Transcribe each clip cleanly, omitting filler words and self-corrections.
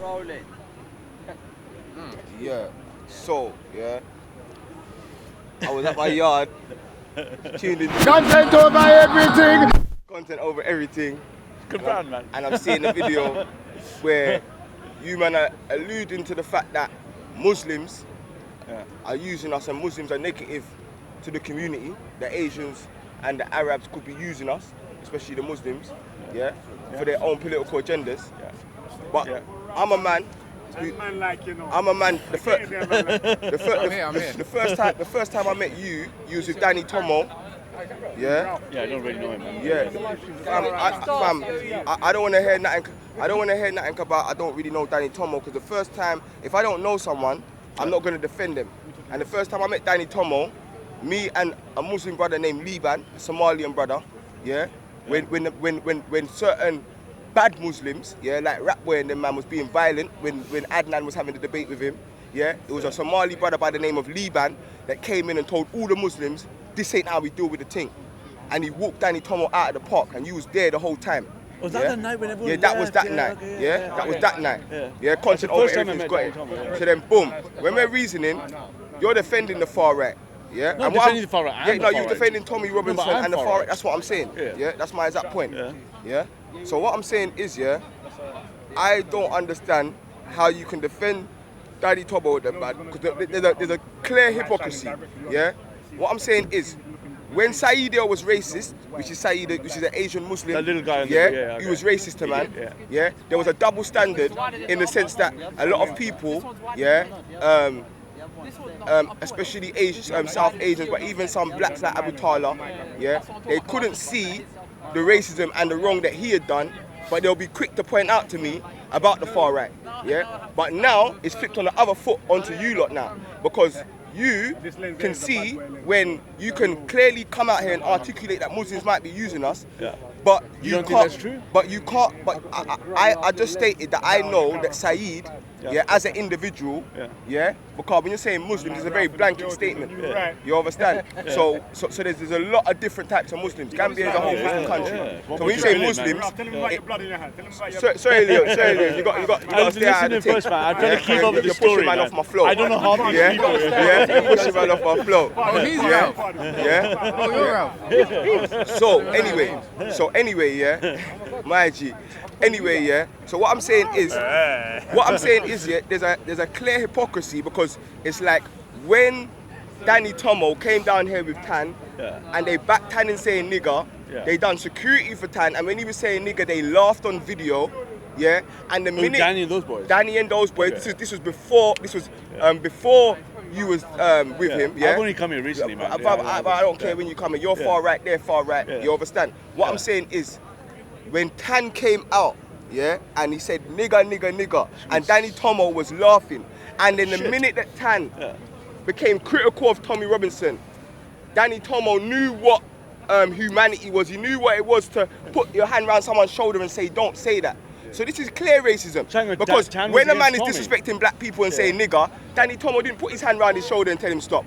Rolling. Yeah. So, yeah. I was at my yard, tuned in. Content over everything! Content over everything. Good brand, man. And I'm seeing a video where you man are alluding to the fact that Muslims are using us and Muslims are negative to the community. The Asians and the Arabs could be using us, especially the Muslims, for their own political agendas. But I'm a man. I'm a man. The first time I met you, you was with Danny Tomo. Yeah. Yeah, I don't really know him, man. Yeah. I don't want to hear nothing. I don't want to hear nothing about. I don't really know Danny Tomo because the first time, if I don't know someone, I'm not going to defend them. And the first time I met Danny Tomo, me and a Muslim brother named Liban, a Somalian brother, when certain bad Muslims, like Rapboy and them man was being violent when Adnan was having the debate with him, it was a Somali brother by the name of Liban that came in and told all the Muslims, this ain't how we deal with the thing. And he walked Danny Tomo out of the park and you was there the whole time. Was that the night when everyone Yeah, that was that night. That was that night. Content over everything's got it. So then boom, when we're reasoning, you're defending the far right. Yeah, no, defending the far right. You're defending Tommy Robinson and the far right. That's what I'm saying. Yeah, that's my exact point. Yeah. So what I'm saying is, I don't understand how you can defend Danny Tomo because there's a clear hypocrisy. Yeah. What I'm saying is, when Saeedio was racist, which is an Asian Muslim, that little guy, he was racist to man. There was a double standard in the sense that a lot of people, especially Asian, South Asians, but even some blacks like Abu Tala, they couldn't see the racism and the wrong that he had done, but they'll be quick to point out to me about the far right. But now it's flipped on the other foot onto you lot now, because you can see when you can clearly come out here and articulate that Muslims might be using us, but you don't can't. think that's true? But you can't. But I just stated that I know that Saeed, as an individual, because when you're saying Muslims, it's a very blanket statement. You understand? So there's a lot of different types of Muslims. Gambia is a whole Muslim country. So when you say Muslims, sorry, Leo, you got to stay out of the thing. I'm trying to keep up with the story, man. Off my flow. I don't know how to you're pushing man off my flow. Oh, he's Ralph. Oh, you're Ralph. So anyway, my G. Anyway, so what I'm saying is, there's a clear hypocrisy because it's like when Danny Tomo came down here with Tan and they backed Tan in saying nigger, they done security for Tan, and when he was saying nigger, they laughed on video. And the minute Danny and those boys. This was before before you was with him. I've only come here recently, man. I don't care when you come here. You're far right, they're far right. You understand? What I'm saying is, when Tan came out, and he said nigger, and Danny Tomo was laughing, and then the minute that Tan became critical of Tommy Robinson, Danny Tomo knew what humanity was. He knew what it was to put your hand around someone's shoulder and say, don't say that. So this is clear racism. Because when a man is disrespecting black people and saying nigger, Danny Tomo didn't put his hand around his shoulder and tell him stop.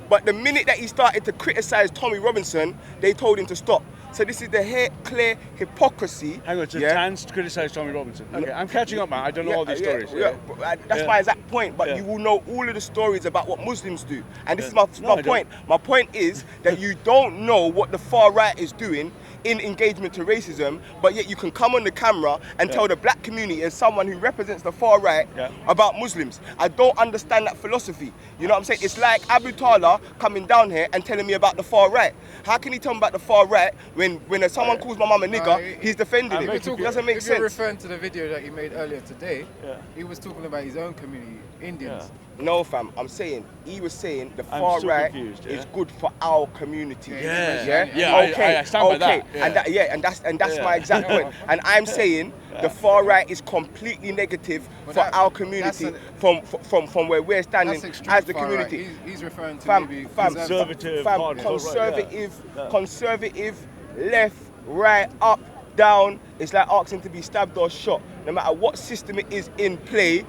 But the minute that he started to criticize Tommy Robinson, they told him to stop. So this is the clear hypocrisy. Hang on, so Tan's criticised Tommy Robinson. Okay, I'm catching up, man. I don't know all these stories. That's my exact point. But you will know all of the stories about what Muslims do. And this is my point. My point is that you don't know what the far right is doing in engagement to racism, but yet you can come on the camera and tell the black community as someone who represents the far right about Muslims. I don't understand that philosophy. You know what I'm saying? It's like Abu Tala coming down here and telling me about the far right. How can he tell me about the far right when someone calls my mum a nigger, he's defending him? It doesn't make sense. If you're referring to the video that he made earlier today, he was talking about his own community, Indians. No, fam. He was saying the far right is good for our community. I stand by that. And that's my exact point. And I'm saying the far right is completely negative for our community from where we're standing as the community. Right. He's referring to maybe conservative, left, right, up, down. It's like asking to be stabbed or shot. No matter what system it is in play,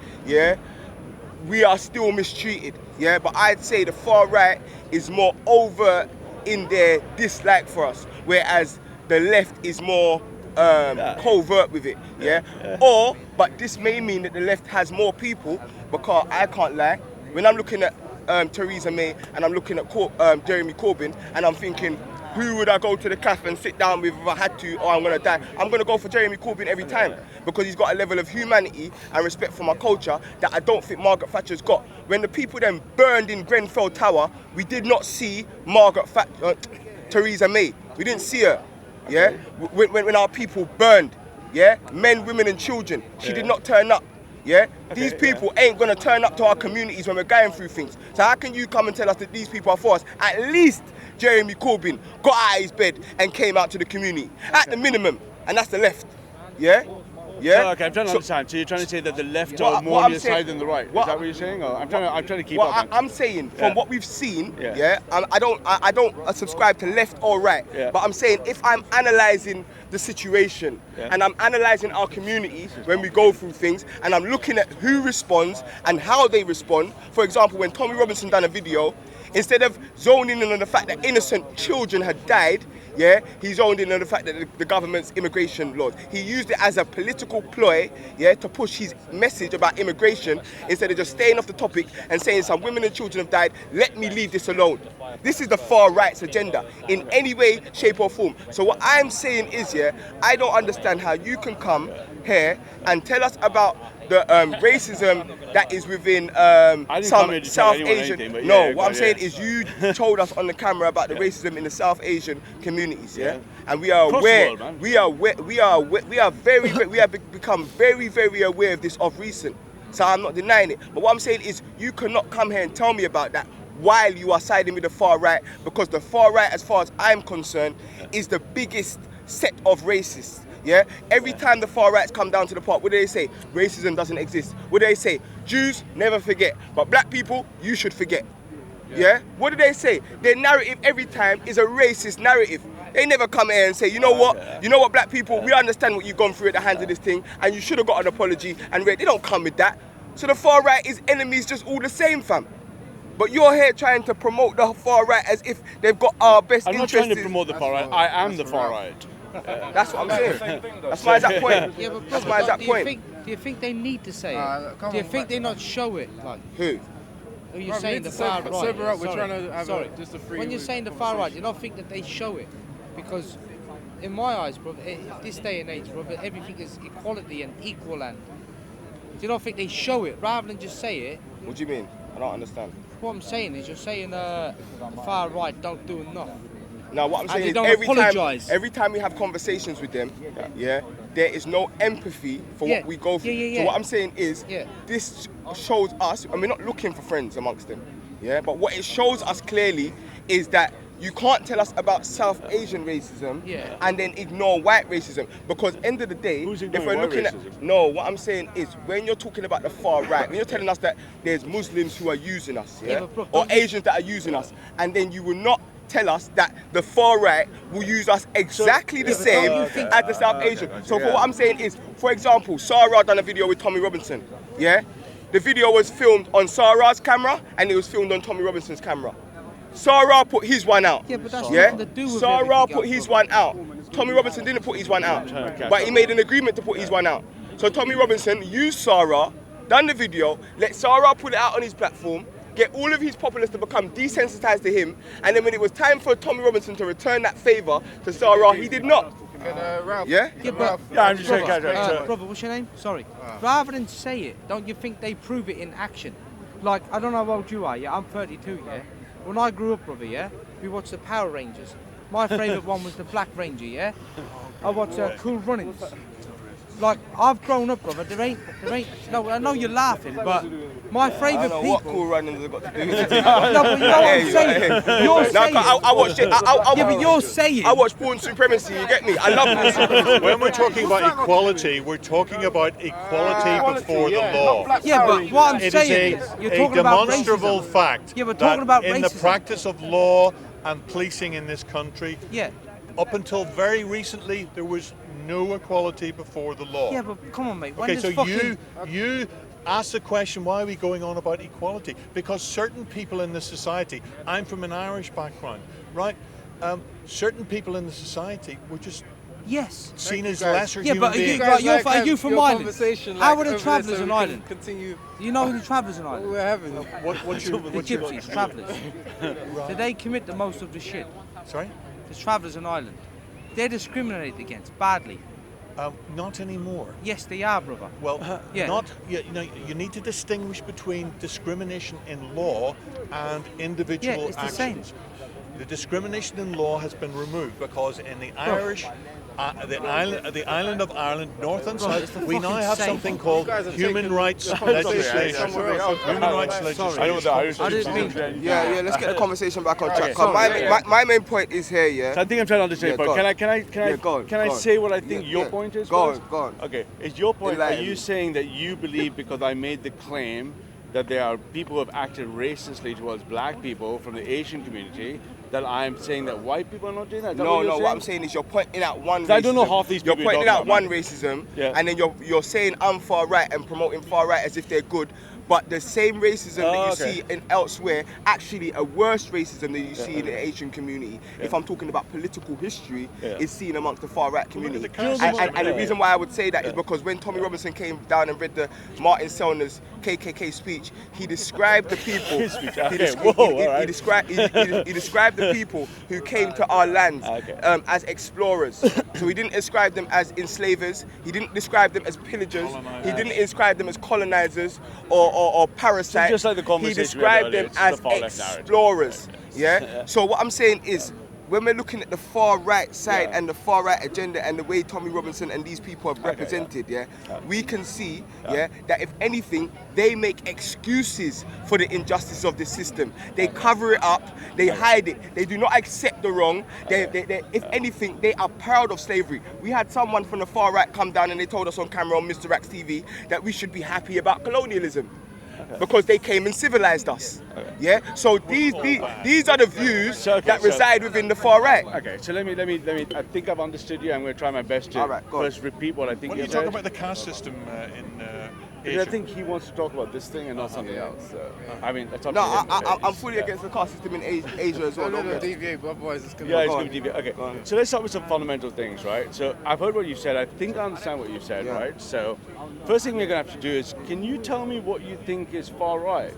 we are still mistreated, but I'd say the far right is more overt in their dislike for us, whereas the left is more covert with it, or But this may mean that the left has more people, because I can't lie, when I'm looking at Theresa May and I'm looking at Jeremy Corbyn, and I'm thinking, who would I go to the cafe and sit down with if I had to, or I'm going to die? I'm going to go for Jeremy Corbyn every time, because he's got a level of humanity and respect for my culture that I don't think Margaret Thatcher's got. When the people then burned in Grenfell Tower, we did not see Theresa May. We didn't see her, yeah? When our people burned, yeah? Men, women and children, she did not turn up. Yeah, these people ain't gonna turn up to our communities when we're going through things. So how can you come and tell us that these people are for us? At least Jeremy Corbyn got out of his bed and came out to the community at the minimum, and that's the left. Yeah, yeah. So, okay, I'm trying to understand. So you're trying to say that the left are more on your side than the right? Is that what you're saying? Or I'm trying to keep up. I'm saying from what we've seen, I don't subscribe to left or right, but I'm saying if I'm analysing the situation and I'm analysing our community when we go through things, and I'm looking at who responds and how they respond. For example, when Tommy Robinson done a video, instead of zoning in on the fact that innocent children had died, he zoned in on the fact that the government's immigration laws. He used it as a political ploy, to push his message about immigration, instead of just staying off the topic and saying some women and children have died, let me leave this alone. This is the far right's agenda in any way, shape or form. So what I'm saying is, I don't understand how you can come here and tell us about the racism that is within some South Asian. What I'm saying is you told us on the camera about the racism in the South Asian communities, and we are aware. We have become very, very aware of this of recent. So I'm not denying it. But what I'm saying is you cannot come here and tell me about that while you are siding with the far right, because the far right, as far as I'm concerned, is the biggest set of racists. Every time the far rights come down to the park, what do they say? Racism doesn't exist. What do they say? Jews never forget, but black people, you should forget. What do they say? Their narrative every time is a racist narrative. They never come here and say, you know what, black people, we understand what you've gone through at the hands of this thing, and you should have got an apology. And they don't come with that. So the far right is enemies just all the same, fam. But you're here trying to promote the far right as if they've got our best interests. I'm not trying to promote the far right. I am the far right. That's what I'm saying. That's my exact point. Yeah, but that's my exact point. Do you think they need to say it? Do you think they not show it? Like who? Are you saying the far right? We're trying to have just a free. When you're saying the far right, you don't think that they show it? Because in my eyes, bro, this day and age, bro, everything is equality and equal, and you don't think they show it rather than just say it? What do you mean? I don't understand. What I'm saying is you're saying the far right don't do enough. Now what I'm saying is every time we have conversations with them, there is no empathy for what we go through. So what I'm saying is this shows us, and we're not looking for friends amongst them, but what it shows us clearly is that you can't tell us about South Asian racism and then ignore white racism, because end of the day, if we're looking at what I'm saying is when you're talking about the far right, when you're telling us that there's Muslims who are using us, or Asians that are using us, and then you will not tell us that the far right will use us exactly the same as the South Asian. So for what I'm saying is, for example, Sarah done a video with Tommy Robinson, The video was filmed on Sarah's camera and it was filmed on Tommy Robinson's camera. Sarah put his one out. Yeah, but that's nothing to do with Sarah put his one out. Tommy Robinson didn't put his one out, but he made an agreement to put his one out. So Tommy Robinson used Sarah, done the video, let Sarah put it out on his platform, get all of his populace to become desensitized to him, and then when it was time for Tommy Robinson to return that favour to Sarah, he did not. Ralph. Yeah? I'm just saying, brother, what's your name? Sorry. Rather than say it, don't you think they prove it in action? Like, I don't know how old you are, I'm 32, When I grew up, brother, we watched the Power Rangers. My favourite one was the Black Ranger, I watched Cool Runnings. Like, I've grown up, brother, there ain't, no, I know you're laughing, but my favourite people... I don't know what Cool Runnings have got to do with it. No, but you know what I'm saying? You're saying... I watched it. but you're saying... I watch Born Supremacy, you get me? I love Born Supremacy. When we're talking about equality, we're talking about equality before the law. Yeah, but what I'm saying is, you're talking about racism. It is a demonstrable fact that in the practice of law and policing in this country, up until very recently, there was no equality before the law. Yeah, but come on, mate. Okay, so you ask the question, why are we going on about equality? Because certain people in the society, I'm from an Irish background, right? Certain people in the society were just Yes. Seen as lesser Yeah, human but are you, beings. are you from Ireland? How are the travellers in Ireland? Continue. You know the travellers in Ireland? We're having. What's The your gypsies, travellers. So they commit the most of the shit. Sorry? The travellers in Ireland. They're discriminated against badly. Not anymore. Yes, they are, brother. Well, Yeah. you need to distinguish between discrimination in law and individual Yeah, it's the same. actions. The discrimination in law has been removed because in the Irish, the island of Ireland, north and Bro, it's south, the we now fucking have same. something called You guys are human taking rights the conversation legislation. somewhere else. Human rights I know legislation. what the Irish Yeah, let's get the conversation back on track. 'Cause Sorry, my main point is here, yeah. So I think I'm trying to understand. Yeah, But go on. can I say what I think your point is? Go on, first? go on. Okay, is your point? Are Enlighten you me. saying that you believe because I made the claim that there are people who have acted racistly towards black people from the Asian community, that I'm saying that white people are not doing that? Is that No, you're no. saying? What I'm saying is you're pointing out one. So I don't know racism. half these You're people you're pointing out talking one about. racism, Yeah. and then you're saying I'm far right and promoting far right as if they're good. But the same racism that you okay. see in elsewhere, actually a worse racism that you see in the Asian community, if I'm talking about political history, is seen amongst the far right community. the caste system And the reason why I would say that is because when Tommy Robinson came down and read the Martin Sellner's KKK speech, he described the people. His speech, he, okay. descri- Whoa, he- he alright. described he described the people who came to our lands as explorers. So he didn't describe them as enslavers. He didn't describe them as pillagers. He didn't describe them as colonizers or parasites. So just like the He conversation we had described them earlier, it's as the far left narrative. explorers. Yeah. So what I'm saying is, when we're looking at the far right side and the far right agenda and the way Tommy Robinson and these people are represented, we can see, that if anything, they make excuses for the injustice of the system. They cover it up, they hide it, they do not accept the wrong. They, if anything, they are proud of slavery. We had someone from the far right come down and they told us on camera on Mr. Rax TV that we should be happy about colonialism. Because they came and civilized us, So these are the views that reside within the far right. Okay, so let me. I think I've understood you. I'm going to try my best to first repeat what I think When you you said. talk about the caste system in Because I Asia, think he wants to talk about this thing and not something else. So, I mean, that's up No, to him. I'm fully against the caste system in Asia as well. No, deviate, but otherwise it's going Yeah, to it's Go going to deviate. Okay, so let's start with some fundamental things, right? So I've heard what you've said. I think I understand what you've said, right? So first thing we're going to have to do is, can you tell me what you think is far right?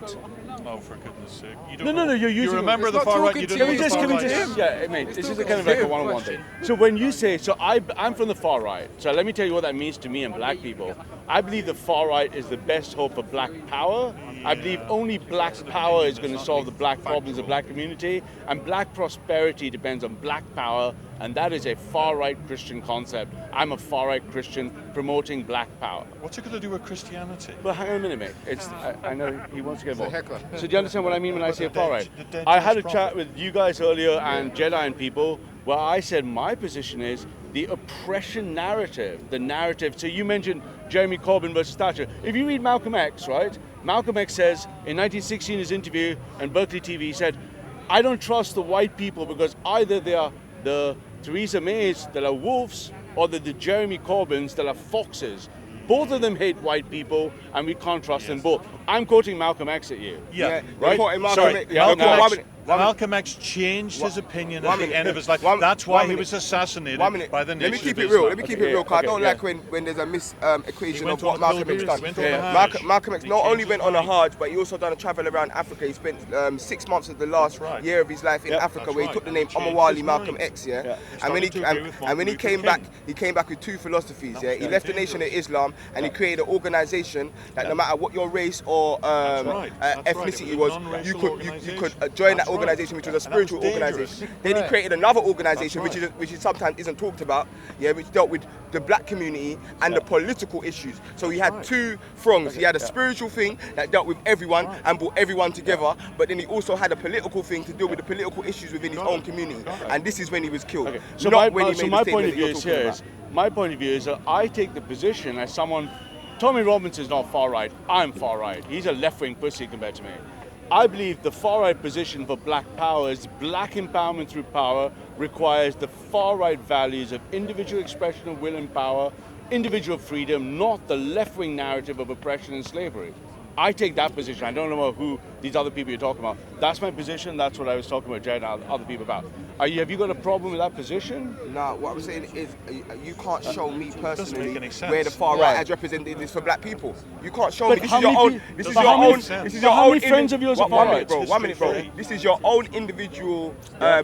oh, for goodness sake. You No, don't no, know. you're using. You remember He's the not far right, talking you to don't you. know the far Can we right. just, yeah, mate, this is a kind of talking like a to him. one-on-one thing. So when you say, so I'm from the far right, so let me tell you what that means to me and black people. I believe the far right is the best hope for black power. I believe only black power is going to solve the black problems of the black community, and black prosperity depends on black power, and that is a far right Christian concept. I'm a far right Christian promoting black power. What's it got to do with Christianity? But hang on a minute, mate. I know he wants to get involved. heckler. So do you understand what I mean when I say The far dead- right? the dead I had a Jewish chat prophet. with you guys earlier and Jedi and people where I said my position is the oppression narrative, the narrative. So you mentioned Jeremy Corbyn versus Thatcher. If you read Malcolm X, right? Malcolm X says in 1916 his interview on Berkeley TV, he said, I don't trust the white people because either they are the Theresa Mays that are wolves or they're the Jeremy Corbyns that are foxes. Both of them hate white people, and we can't trust them both. I'm quoting Malcolm X at you. Yeah, Right? Malcolm Sorry, X- yeah, Malcolm X changed his opinion at the end of his life. One- That's why one he minute. was assassinated One minute. by the Let me Nation keep of it real. Islam. Let me keep it real, because I don't like when there's a equation went of what on Malcolm X pilgrimage, done. went on a Hajj. Malcolm X He not changed only his went on a mind. Hajj, but he also done a travel around Africa. He spent 6 months of the last That's right. year of his life in Yep. Africa, That's where he right. took the name He changed Omawali his Malcolm mind. X. Yeah. And when he Started to agree with and when he Martin came Luther back, King. he came back with two philosophies. That Yeah, was he very left the Nation of dangerous. Islam and he created an organization that no matter what your race or That's right. That's right. It ethnicity was was, a non-racial you could organisation. join That's that right. organization, which was a And that was spiritual dangerous. organization. Then he created another organization, That's which is sometimes isn't talked about, which dealt with the black community and the political issues. So he had two prongs. He had a spiritual thing that dealt with everyone and brought everyone together, but then he also had a political thing to deal with the political issues within his own community. And this is when he was killed. Okay. So Not my, when he so made my the point statement of view that is you're here talking is, my point of view is that I take the position as someone, Tommy Robinson is not far right, I'm far right. He's a left-wing pussy compared to me. I believe the far right position for black power is black empowerment through power requires the far right values of individual expression of will and power, individual freedom, not the left-wing narrative of oppression and slavery. I take that position. I don't know who these other people you're talking about. That's my position. That's what I was talking about Jed and other people about. Have you got a problem with that position? No, what I'm saying is you can't show me personally make any sense. where the far right has represented this for black people. You can't show But me. This how is your many own. pe- This is but your how many- own. but This is how your own. many friends of yours are One far minute, bro. right? 1 minute, bro. This is your own individual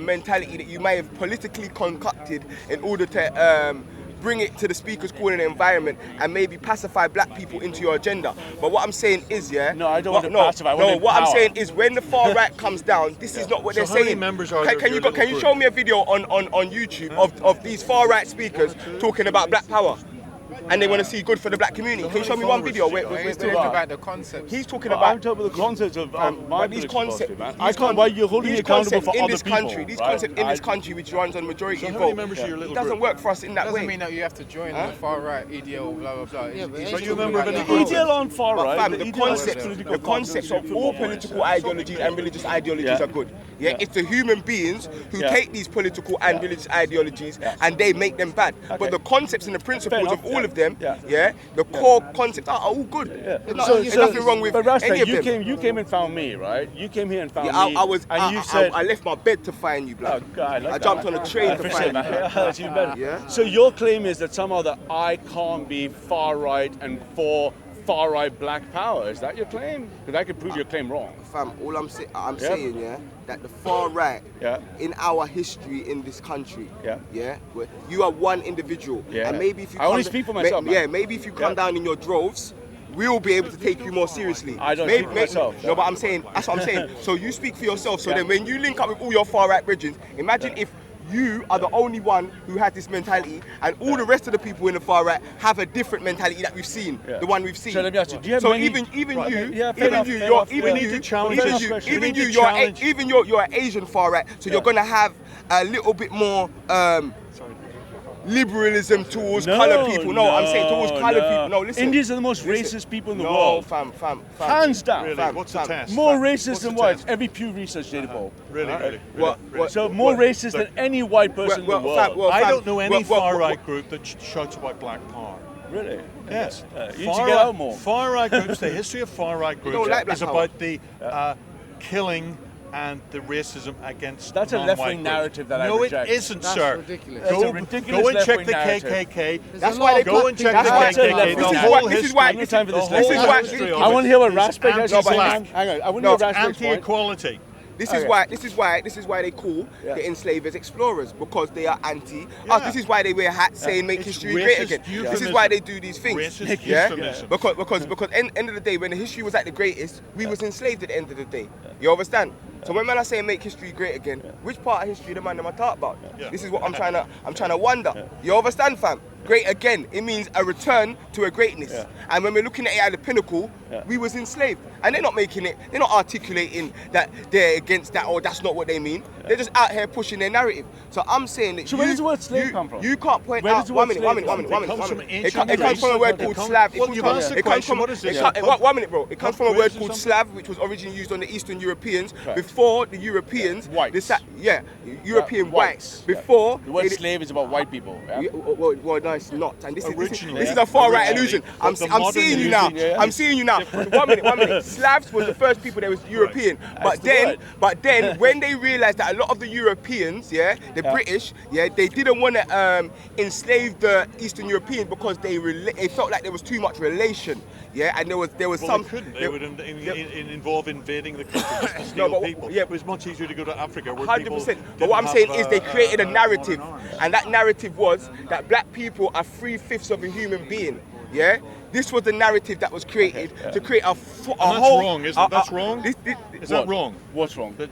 mentality that you may have politically concocted in order to bring it to the speaker's corner environment and maybe pacify black people into your agenda. But what I'm saying is, No, I don't want to pacify. I want No, to what I'm empower. saying is when the far right comes down, this is not what they're So how many saying. members are there Can of you your can you little show group? me a video on YouTube of these far right speakers talking about black power? And they want to see good for the black community. Can you show me one video where He's talking about the concepts. he's talking But about I'm talking about the concepts of my but these political concepts, philosophy, man. I can't. Why you're holding me accountable for in other this people? country, these right? concepts in this country which runs on majority So how vote. many members are your little It doesn't group? work for us in that Doesn't way. mean that you have to join the far right EDL, blah blah blah. Yeah, but He's are talking you a member of about any the group? EDL on far But right. fam, but the EDL is concepts, political the concepts of all political ideologies and religious ideologies are good. Yeah, it's the human beings who take these political and religious ideologies and they make them bad. But the concepts and the principles of all of them, the core concepts are all good. There's nothing wrong with But Raspect, any of them. you came and found me, right? You came here and found Yeah, me. I said, left my bed to find you, blood. Oh, God, I jumped on a train to find you. That's even better. Yeah. So your claim is that somehow that I can't be far right and for far right black power. Is that your claim? Because I could prove your claim wrong. Fam, all I'm saying, that the far right in our history in this country, where you are one individual, and maybe if you I only speak for myself, man. maybe if you come down in your droves, we'll be able to take you more seriously. I don't speak for myself. No, but I'm saying, that's what I'm saying. So you speak for yourself. So then when you link up with all your far right brethren, imagine if you are the only one who has this mentality and all the rest of the people in the far right have a different mentality that we've seen, the one we've seen. So let me ask you, do you have so many... even Right. you, Yeah, fair even enough, you, fair you're enough. even We you, need to challenge even this you, question. even We need you, to you're challenge- even you're an Asian far right, so you're gonna have a little bit more liberalism towards coloured people. No, I'm saying towards coloured people. No, listen. Indians are the most Listen. racist people in the No, world. fam. Hands down. Really? Fam, What's the fam. test? More Fam, racist what's than the whites. test? Every Pew Research data poll. Really? What? So more racist than any white person in the world. I don't know any far-right group that shouts about black power. Really? Yes. You need to get out more. Far-right groups, the history of far-right groups don't like black is power. about the killing and the racism against That's a non-white left-wing groups. narrative that I No, reject. it isn't, That's sir. ridiculous. That's a Go ridiculous and check left-wing the narrative. KKK. That's why they Go and check the that's why- KKK. The this is whole why- this is history. why- I don't have time for this. the whole This is why- history of I want to hear what is Raspect has to say. anti-black. Hang on, I want to No, hear Raspect's point. Anti-equality. This is why they call the enslavers explorers, because they are anti us. This is why they wear hats saying make It's history great racist again. This is euphemism. why they do these things. Racist Yeah? euphemism. Because end of the day, when the history was at the greatest, we was enslaved at the end of the day. You understand? So when man I say make history great again, which part of history the man am I talk about? Yeah. This is what I'm trying to wonder. You understand, fam? Great again, it means a return to a greatness. And when we're looking at it at the pinnacle, we was enslaved. And they're not making it, they're not articulating that they're against that or that's not what they mean. They're just out here pushing their narrative. So I'm saying that So where does the word slave come from? You can't point Where out, does the word one minute. slave come from? It comes from It ancient comes from a word Greece. called Slav. Well, you've asked the question, what is this? 1 minute, bro. It comes from a word Pub quiz or called something? Slav, which was originally used on the Eastern Europeans. Right. Before the Europeans, Whites. European whites. whites. Before The word they- slave is about white people. Yeah? well, no, it's not. And this Originally, is a far right originally, illusion. but the I'm modern seeing you now. illusion, yeah. I'm seeing you now. 1 minute. Slavs was the first people that was European. That's the But then when they realized that a lot of the Europeans, the British, they didn't want to enslave the Eastern Europeans because they felt like there was too much relation. And there was Well, some. they couldn't. They would involve invading the country just to No, steal but- people. yeah. It was much easier to go to Africa where 100%. people But what I'm didn't saying have, is they created a narrative, arms. and that narrative was that black people are 3/5 of a human being. Yeah, this was the narrative that was created to create a And that's whole. wrong, isn't it? That's wrong? Is that What? wrong? What's wrong? That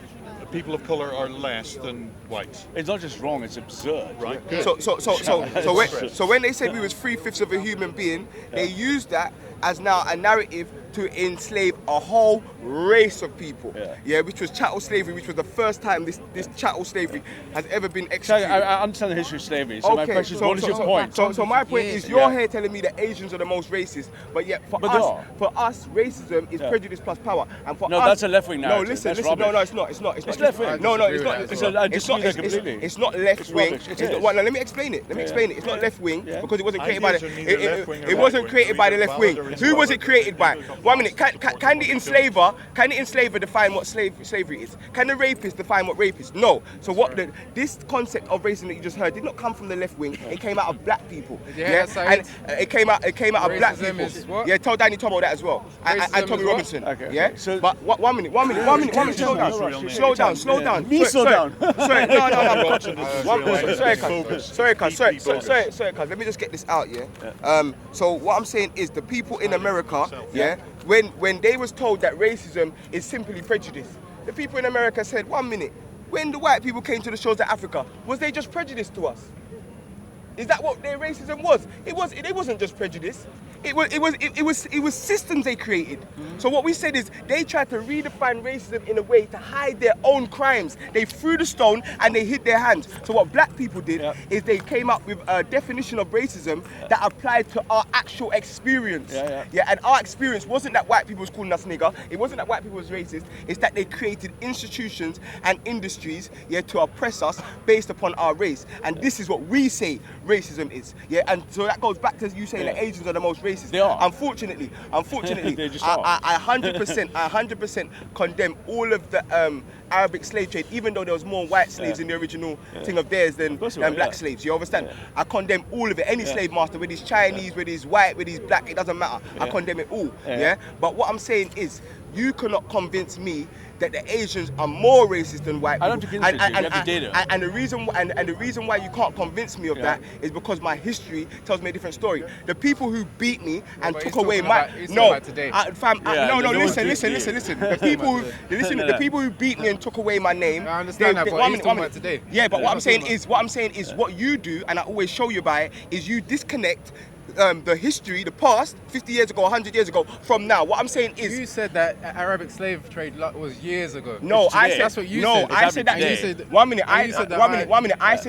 people of colour are less than whites. It's not just wrong, it's absurd. Right. Good. So when they said we was 3/5 of a human being, they used that as now a narrative to enslave a whole race of people. Which was chattel slavery, which was the first time this chattel slavery has ever been So executed. I understand the history of slavery. So my question is, what is your point? So my point is, you're Yeah. here telling me that Asians are the most racist, but yet But they are. for us, racism is prejudice plus power. And for No, us, that's a left-wing narrative. No, listen, That's no, rubbish. it's not. It's left-wing. No, I it's disagree not. with that as It's well. I not. disagree with that completely. It's not left wing. rubbish. It It's is. not. Well, now, let me explain it. It's not left wing Yeah. because it wasn't created by Ideas are neither left the. wing or It right wasn't wing. created by the They're left wing. either Who was it created by? 1 minute. Can the enslaver define what slavery is? Can the rapist define what rape is? No. So this concept of racism that you just heard did not come from the left wing. It came out of black people. And it came out of black people. Is what? Yeah, tell Danny Tomo that as well. And Tommy Robinson. Okay. Yeah. So, but 1 minute. Slow down. Slow down. Me slow down. Sorry, no, bro. Sorry, cuz. Let me just get this out, yeah? So what I'm saying is the people in America, when they was told that racism is simply prejudice, the people in America said, 1 minute, when the white people came to the shores of Africa, was they just prejudice to us? Is that what their racism was? It wasn't just prejudice. It was systems they created. So what we said is they tried to redefine racism in a way to hide their own crimes. They threw the stone and they hid their hands. So what black people did is they came up with a definition of racism that applied to our actual experience. And our experience wasn't that white people was calling us nigger. It wasn't that white people was racist. It's that they created institutions and industries to oppress us based upon our race. And this is what we say racism is. And so that goes back to you saying that Asians are the most racist. They are. Unfortunately, They just are. I 100% condemn all of the Arabic slave trade, even though there was more white slaves in the original thing of theirs than black slaves. You understand? I condemn all of it. Any slave master, whether he's Chinese, whether he's white, whether he's black, it doesn't matter. I condemn it all. But what I'm saying is, you cannot convince me that the Asians are more racist than white people. I don't think you have the data. And the reason why you can't convince me of that is because my history tells me a different story. The people who beat me and took away my listen. The people who beat me and took away my name. I understand that, but he's talking about today. Yeah, but what I'm saying is what you do, and I always show you by it, is you disconnect the history, the past, 50 years ago, 100 years ago, from now. What I'm saying is... You said that Arabic slave trade was years ago. No, I said... That's what you said. I said that to you. 1 minute, I said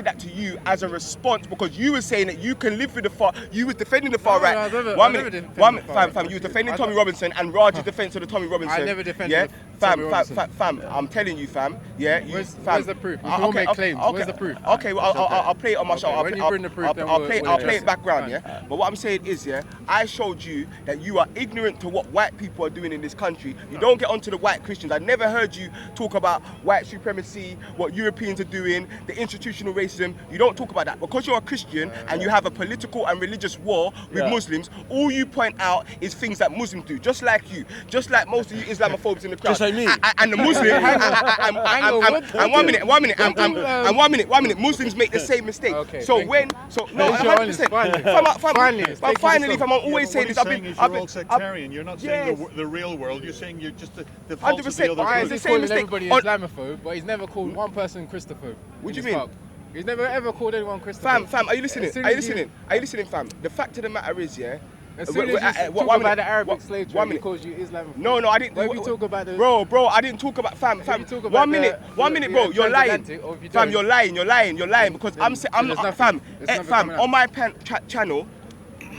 that to you as a response because you were saying that you can live with the far... You was defending the far right. Fam, you were defending Tommy Robinson and Raj's defense of the Tommy Robinson. I never defended Tommy Robinson. Fam, I'm telling you, fam. Yeah, where's the proof? We can all make claims. Where's the proof? Okay, well, I'll play it on my show. When you bring the proof, then I'll play it background, But what I'm saying is, I showed you that you are ignorant to what white people are doing in this country. You don't get onto the white Christians. I never heard you talk about white supremacy, what Europeans are doing, the institutional racism. You don't talk about that. Because you're a Christian and you have a political and religious war with Muslims, all you point out is things that Muslims do, just like you, just like most of you Islamophobes in the crowd. Just like me. And the Muslims, and 1 minute, Muslims make the same mistake. Finally, if I'm always saying this, you're all sectarian. You're not saying the real world. You're saying you're just the falsity of the Why is truth. he calling everybody Islamophobe, but he's never called one person Christophobe? What do you mean? He's never ever called anyone Christophobe. Fam, are you listening? Are you listening, fam? The fact of the matter is, as soon as you talk about the Arabic slave trade, he calls you Islamophobe. No, I didn't. When you talk about the... Bro, I didn't talk about fam. 1 minute, bro, you're lying. Fam, you're lying because I'm not, fam, on my channel,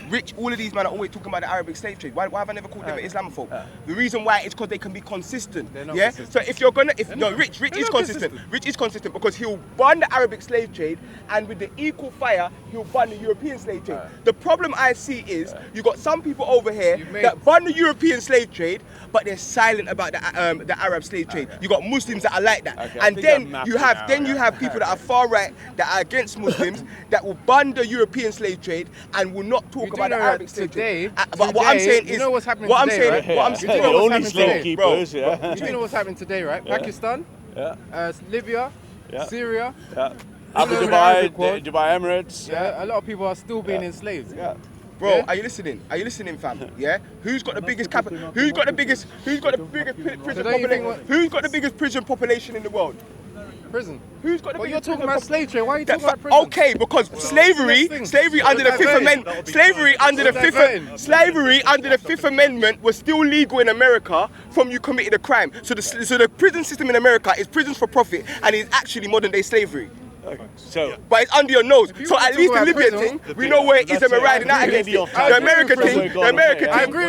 Rich, all of these men are always talking about the Arabic slave trade. Why have I never called them an Islamophobe? The reason why is because they can be consistent. Consistent. So if you're gonna, Rich is consistent. Rich is consistent because he'll ban the Arabic slave trade, and with the equal fire, he'll ban the European slave trade. The problem I see is you got some people over here that ban the European slave trade, but they're silent about the Arab slave trade. You got Muslims that are like that, and then you have people that are far right that are against Muslims that will ban the European slave trade and will not talk about the Arabic slave trade. But what I'm saying is, you know what's happening today, right? What I'm saying, the only slave keepers, you know what's happening today, right? Pakistan, Libya, Syria, Abu Dhabi, Dubai Emirates. A lot of people are still being enslaved. Bro, are you listening? Are you listening, fam? Yeah. Who's got the biggest Who's got the biggest prison population? Who's got the biggest prison population in the world? Prison. Who's got the Well, biggest you're talking prison about slave trade. Why are you talking about prison? Okay, because slavery under the Fifth Amendment, slavery under the Fifth Amendment was still legal in America from you committed a crime. So the prison system in America is prisons for profit, and it's actually modern day slavery. So, but it's under your nose. So at least the Libyan thing, we know where it is and we're riding out against it. The American thing,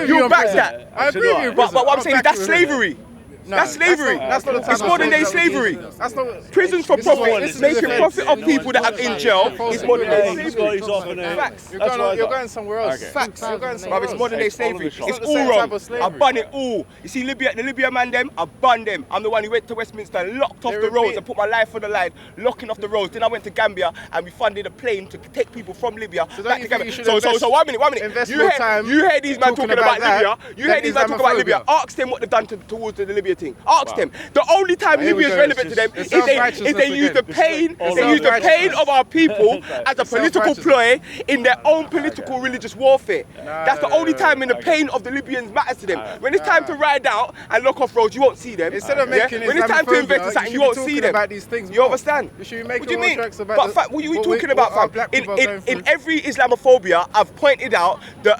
you back that. I agree with you. But what I'm saying is that's slavery. That's slavery. That's not the type It's of modern day slavery. slavery. That's not Prisons for this is what- profit, this is making the profit of defense. people that are in jail is modern day slavery. Facts. You're going somewhere else. Okay. Facts. You're going Bruv, somewhere it's else. modern day It's all of slavery. the shots. It's It's not the all same wrong. type of slavery. I bun it all. You see, the Libya man them, I bun them. I'm the one who went to Westminster, locked off They the roads repeat. and put my life on the line, locking off the roads. Then I went to Gambia and we funded a plane to take people from Libya So don't back you to think Gambia. you should So 1 minute. invest more time You hear these men talking about that Libya. You hear than these men talking about Libya. Islamophobia. Ask them what they've done towards the Libya thing. Ask them. The only time Here we Libya is go. relevant to them It's is they self-righteousness use the again. pain. It's They use the pain self-righteousness. of our people as a political self-righteousness. ploy in their own political religious warfare. That's the only time when the okay. pain of the Libyans matters to them. When it's time to ride out and lock off roads, you won't see them. Instead of making when it's time to Islamophobia, invest in something, you should be won't see talking them. about these things You more. understand? You should be What making do you more mean? tracks about But the- fam, what are you what talking we- about, what our fam? black In, people are in, going in through. every Islamophobia, I've pointed out the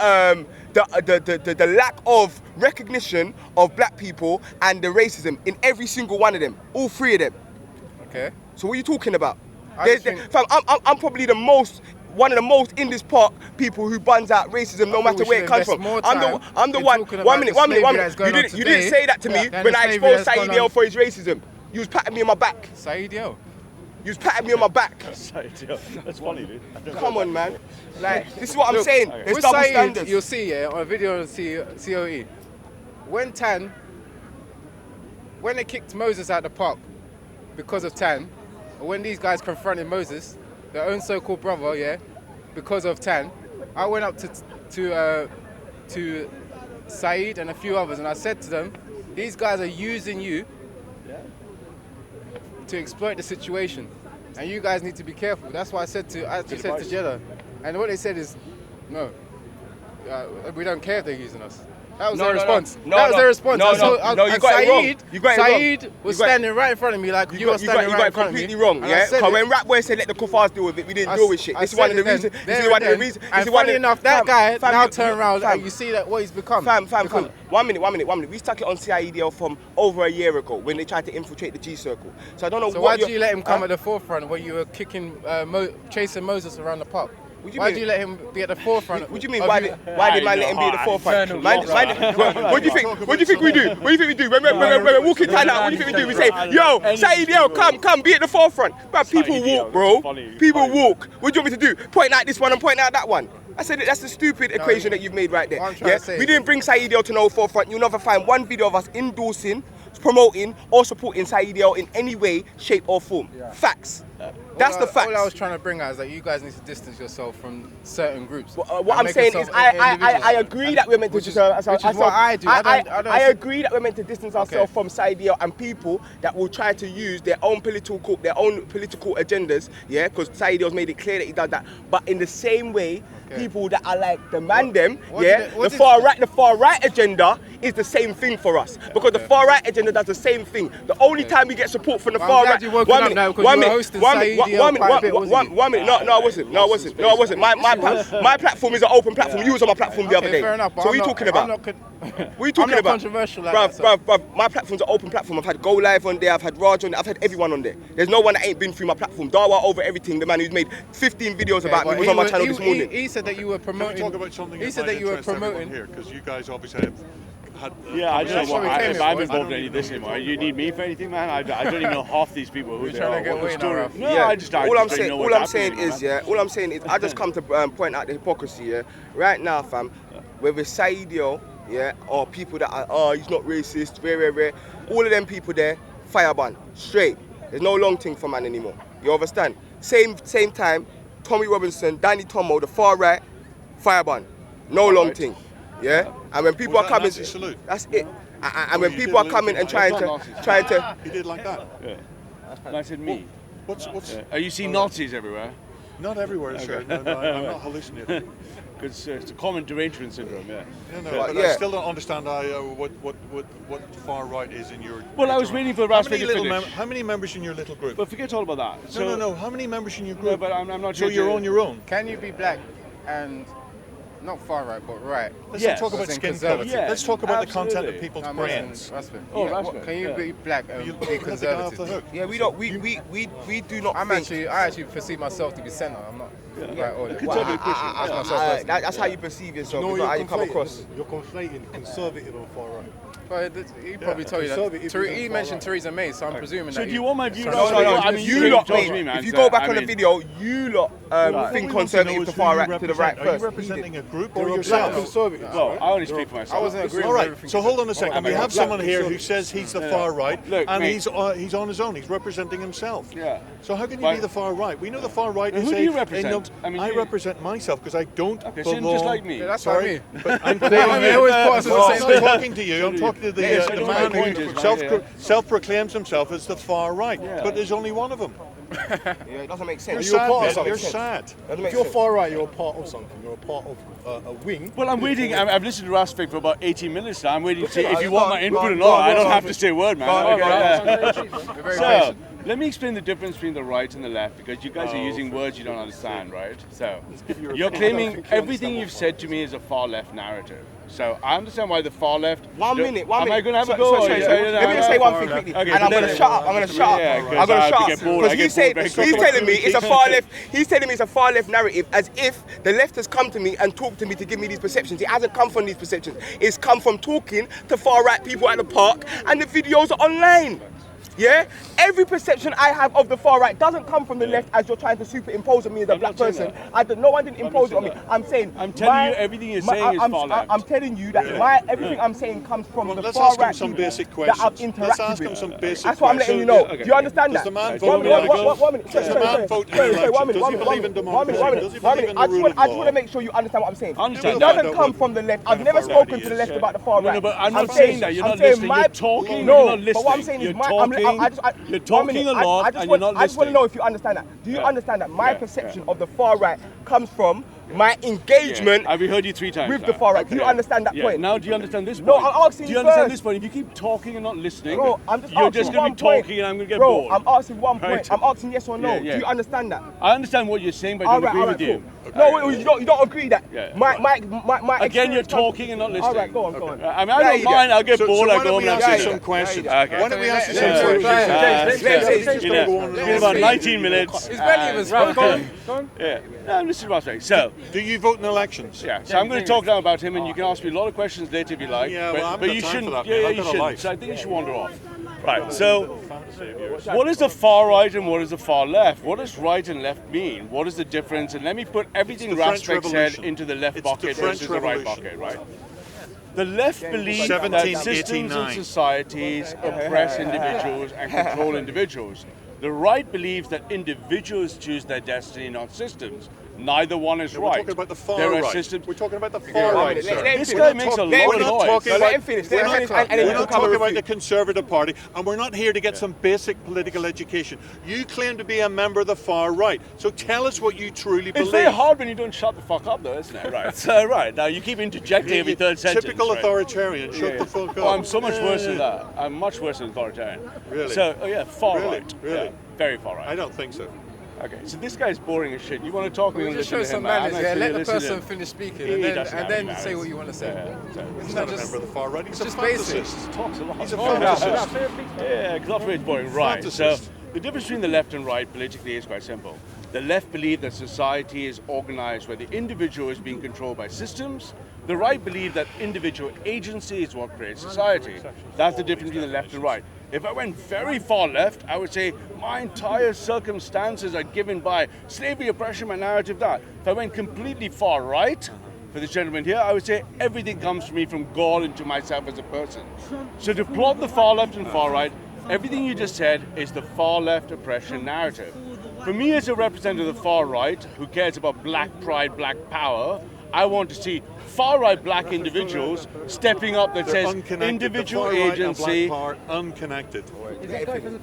lack of recognition of black people and the racism in every single one of them, all three of them. Okay. So what are you talking about? I just think- Fam, I'm probably one of the most in this park people who buns out racism no I matter think we where it should comes invest from. more I'm time the in one. talking 1 about minute, the 1 minute, 1 slavery minute. that's going on You didn't today say that to me than when the I slavery exposed that's Saeed gone on. for his racism. You was patting me on my back. Saeed Yo. You was patting me on my back. That's funny, dude. Come on, man. Like, this is what I'm Look, saying. There's with double Saeed, standards. you'll see on a video on COE, when they kicked Moses out of the park because of Tan, or when these guys confronted Moses, their own so-called brother, because of Tan, I went up to Saeed and a few others, and I said to them, these guys are using you to exploit the situation, and you guys need to be careful. That's why I said to Jeddah, and what they said is, no, we don't care if they're using us. That was their response. That was their response. No, you got it wrong. You got it wrong. Saeed was standing right in front of me like you are standing right in front of me. You got it completely wrong, And I yeah? said Because it. when Rap Boy said let the kuffars deal with it, we didn't deal with shit. This is one of the reasons. This is one of the reasons. And funny enough, that guy now turned around and you see that what he's become. Fam. 1 minute. We stuck it on CIEDL from over a year ago when they tried to infiltrate the G Circle. So I don't know So what why did you let him come at the forefront when you were kicking, chasing Moses around the park? Why did you let him be at the forefront? What do you mean? Why did man let him be at the forefront? What do you think? What do you think we do? What do you think we do? When we're walking down out, what do you think we do? We say, "Yo, Saeed, come, be at the forefront." But people walk, bro. People walk. What do you want me to do? Point out this one and point out that one. I said that's a stupid equation that you've made right there. Yeah, we didn't bring Saeed to no forefront. You'll never find one video of us endorsing, promoting, or supporting Saeed in any way, shape, or form. Facts. That's the facts. All I was trying to bring out is that you guys need to distance yourself from certain groups. What I'm saying is, I agree that we're meant to distance ourselves. Which is what I do. I agree that we're meant to distance ourselves from Saeed and people that will try to use their own political agendas. Yeah, because Saeed made it clear that he does that. But in the same way, people that are like the man the far right agenda is the same thing for us because the far right agenda does the same thing. The only time we get support from the far right. 1 minute. No, I wasn't. My platform is an open platform. You was on my platform the other day. Fair enough, So what are you talking about? What are you talking about? Controversial like Bruv, my platform's an open platform. I've had Go Live on there, I've had Raj on there, I've had everyone on there. There's no one that ain't been through my platform. Dawa over everything, the man who's made 15 videos about me was on my channel this morning. He said that you were promoting. Can we talk about something He said that you were promoting here because you guys obviously have had. Yeah, I don't know what, what we came if here I'm for. involved in any of this anymore. You need me for anything, man? I don't even know half these people who they trying are. to get What the away now, story? Ralph. No, Yeah, I just don't all I'm know saying what's is, happening, all I'm saying is, I just come to point out the hypocrisy. Yeah, right now, fam, whether it's Saeed, yeah, or people that are, he's not racist, rare. All of them people there, fire ban, straight. There's no long thing for man anymore. You understand? Same time, Tommy Robinson, Danny Tomo, the far right, fire ban, no long thing. Yeah, and when people are coming, that's it. And when people are coming and trying to, He did like that. Yeah. And I said me. What's? Are you seeing Nazis everywhere? Not everywhere, sir. No, I'm not hallucinating. Because it's a common derangement syndrome, yeah. But I still don't understand what far right is in your. Well, I was waiting for Raspect to finish. How many members in your little group? But forget all about that. No. How many members in your group? No, but I'm not So sure. you're on your own. Can you be black and not far right, but right? Let's not talk about As in skin conservative. color. Yeah, Let's talk about the content absolutely. of people's No, brains. Raspect. Oh, Yeah, Raspect, Can you be black and You be let the guy off the conservative? hook. yeah, we do not. I actually perceive myself to be centre. I'm not right order. Conservative Christian. That's how you perceive yourself. It's not how you come across. You're conflating conservative and far right. But he probably told you that. He mentioned Theresa May, so I'm presuming So that. do you want my view? No, I mean, you lot, mate, if you go back on the video, you lot think conservative to far right to the right Are first. you representing a group or yourself? Well, I only speak for myself. I wasn't agreeing All with right, everything. so hold on a second. We have someone here who conservative. says he's the far right, Look, and mate. he's on his own. He's representing himself. Yeah. So how can you But- be the far right? We know the far right Who is do a. you represent? I I mean, you- represent myself because I don't Okay, so belong. you're just like me. Yeah, that's Sorry, what but I'm They always put us in the I'm same not thing. talking to you. I'm talking to the man my point who is, right, self-proclaims himself as the far right, but there's only one of them. Yeah, it doesn't make sense. You're sad. part of man. something. You're sad. Doesn't If make you're sense. far right, you're a part of something. You're a part of a wing. Well, I'm waiting. I've listened to Raspect for about 18 minutes now. I'm waiting to see if you Go want on, my go input on, or go not. on, I go don't on. have to say a word, man. Go on, Okay, go on. yeah. You're very So, patient. let me explain the difference between the right and the left, because you guys are using words you don't understand, right? So, you're claiming everything you've said to me is a far left narrative. So, I understand why the far left. One minute. Am I going to have a So- go? sorry, or- sorry. yeah, Let me just say one thing quickly, Okay, and I'm but gonna shut up. I'm gonna shut up. Yeah, I'm 'cause gonna I shut up get bored. I because get he's saying bored very he's quickly. telling me it's a far left. He's telling me it's a far left narrative, as if the left has come to me and talked to me to give me these perceptions. It hasn't come from these perceptions. It's come from talking to far right people at the park, and the videos are online. Yeah? Every perception I have of the far right doesn't come from the left as you're trying to superimpose on me as a I'm black not saying person. that. No one didn't impose it not on me. saying that. I'm saying I'm telling you everything you're saying is far left. I'm telling you that everything I'm saying comes from Well, the let's far ask him right some people basic that I've questions. interacted Let's ask him with. some basic That's what I'm letting you know. questions. Do you understand Does that? the man Right, vote in one minute, elections? One minute. Does the man vote in elections? Does he believe in democracy? Does he believe in the I just rule want of to law? make sure you understand what I'm saying. Understand It that. doesn't come from the left. I've never spoken to the left about the far No, right. no, but I'm not saying that. You're not listening. You're talking, No, you're not listening. but what I'm saying is You're my. You're talking a lot, and you're not I just want to listening. know if you understand that. Do you understand that my perception of the far right comes from my engagement I've heard you 3 times. with now. the far right? Do you Okay. understand that Yeah. point? Now, do you understand this point? No, I'm asking Do you you understand first. this point? If you keep talking and not listening, Bro, I'm just you're asking just going one to be point. talking, and I'm going to get Bro, bored. I'm asking one point. Right. I'm asking yes or no. Yeah, yeah. Do you understand that? I understand what you're saying, but I don't agree with you. No, you don't agree that. Yeah. My Again, you're experience comes- talking and not listening. All right, go on. I mean, Yeah, I don't you mind. I'll get So bored. why I'll go don't home we and ask have you some some questions? Okay. Why don't we ask you some Let- questions? Let's You know, go on. it's been about 19 minutes. His belly was go on. Yeah. No, listen to what I'm saying. So, Do you vote in elections? yeah. So I'm going to talk now about him, and you can ask me a lot of questions later if you like. Yeah, but, well, I haven't but got you time shouldn't. for that, Yeah, mate. yeah, I've you got a shouldn't. life. So I think you should wander off. Right. So, what is the far right and what is the far left? What does right and left mean? What is the difference? And let me put everything the French Raspect said Revolution. into the left It's the bucket French versus the right Revolution. bucket, right? The left believes that systems and 1789. societies oppress individuals and control individuals. The right believes that individuals choose their destiny, not systems. Neither one is We're right. talking about the far There are right. systems. We're talking about the far right, sir. This guy makes a lot of We're not noise. talking Let about him finish. We're Let not, him finish. And then we're you not come talking and about the refute. Conservative Party, and we're not here to get some basic political education. You claim to be a member of the far right, so tell us what you truly It's believe. very hard when you don't shut the fuck up, though, isn't it? Right. So, right. Now, you keep interjecting every third sentence. Typical right? authoritarian. Shut Yeah. the fuck up. Oh, I'm so much worse than that. I'm much worse than authoritarian. Really? So, oh yeah, far Really? right. Really? Yeah, very far right. I don't think so. Okay, so this guy's boring as shit. You want to talk? We We're going to just listen show to some him. man. manners, yeah. Actually, Let the listen to person him. finish speaking, He and doesn't have then any say manners. what you want to say. So, He's Isn't not that a member of the far right. He's a just basic? fantasist. talks a lot. He's a fantasist. Yeah, because that's where it's boring. Right. So Fantasist. the difference between the left and right politically is quite simple. The left believe that society is organized where the individual is being controlled by systems. The right believe that individual agency is what creates society. That's the difference between the left and right. If I went very far left, I would say my entire circumstances are given by slavery, oppression, my narrative, that. If I went completely far right, for this gentleman here, I would say everything comes to me from God into myself as a person. So to plot the far left and far right, everything you just said is the far left oppression narrative. For me as a representative of the far right, who cares about black pride, black power, I want to see far right black individuals stepping up that They're says unconnected. individual the far right agency. and black power, unconnected.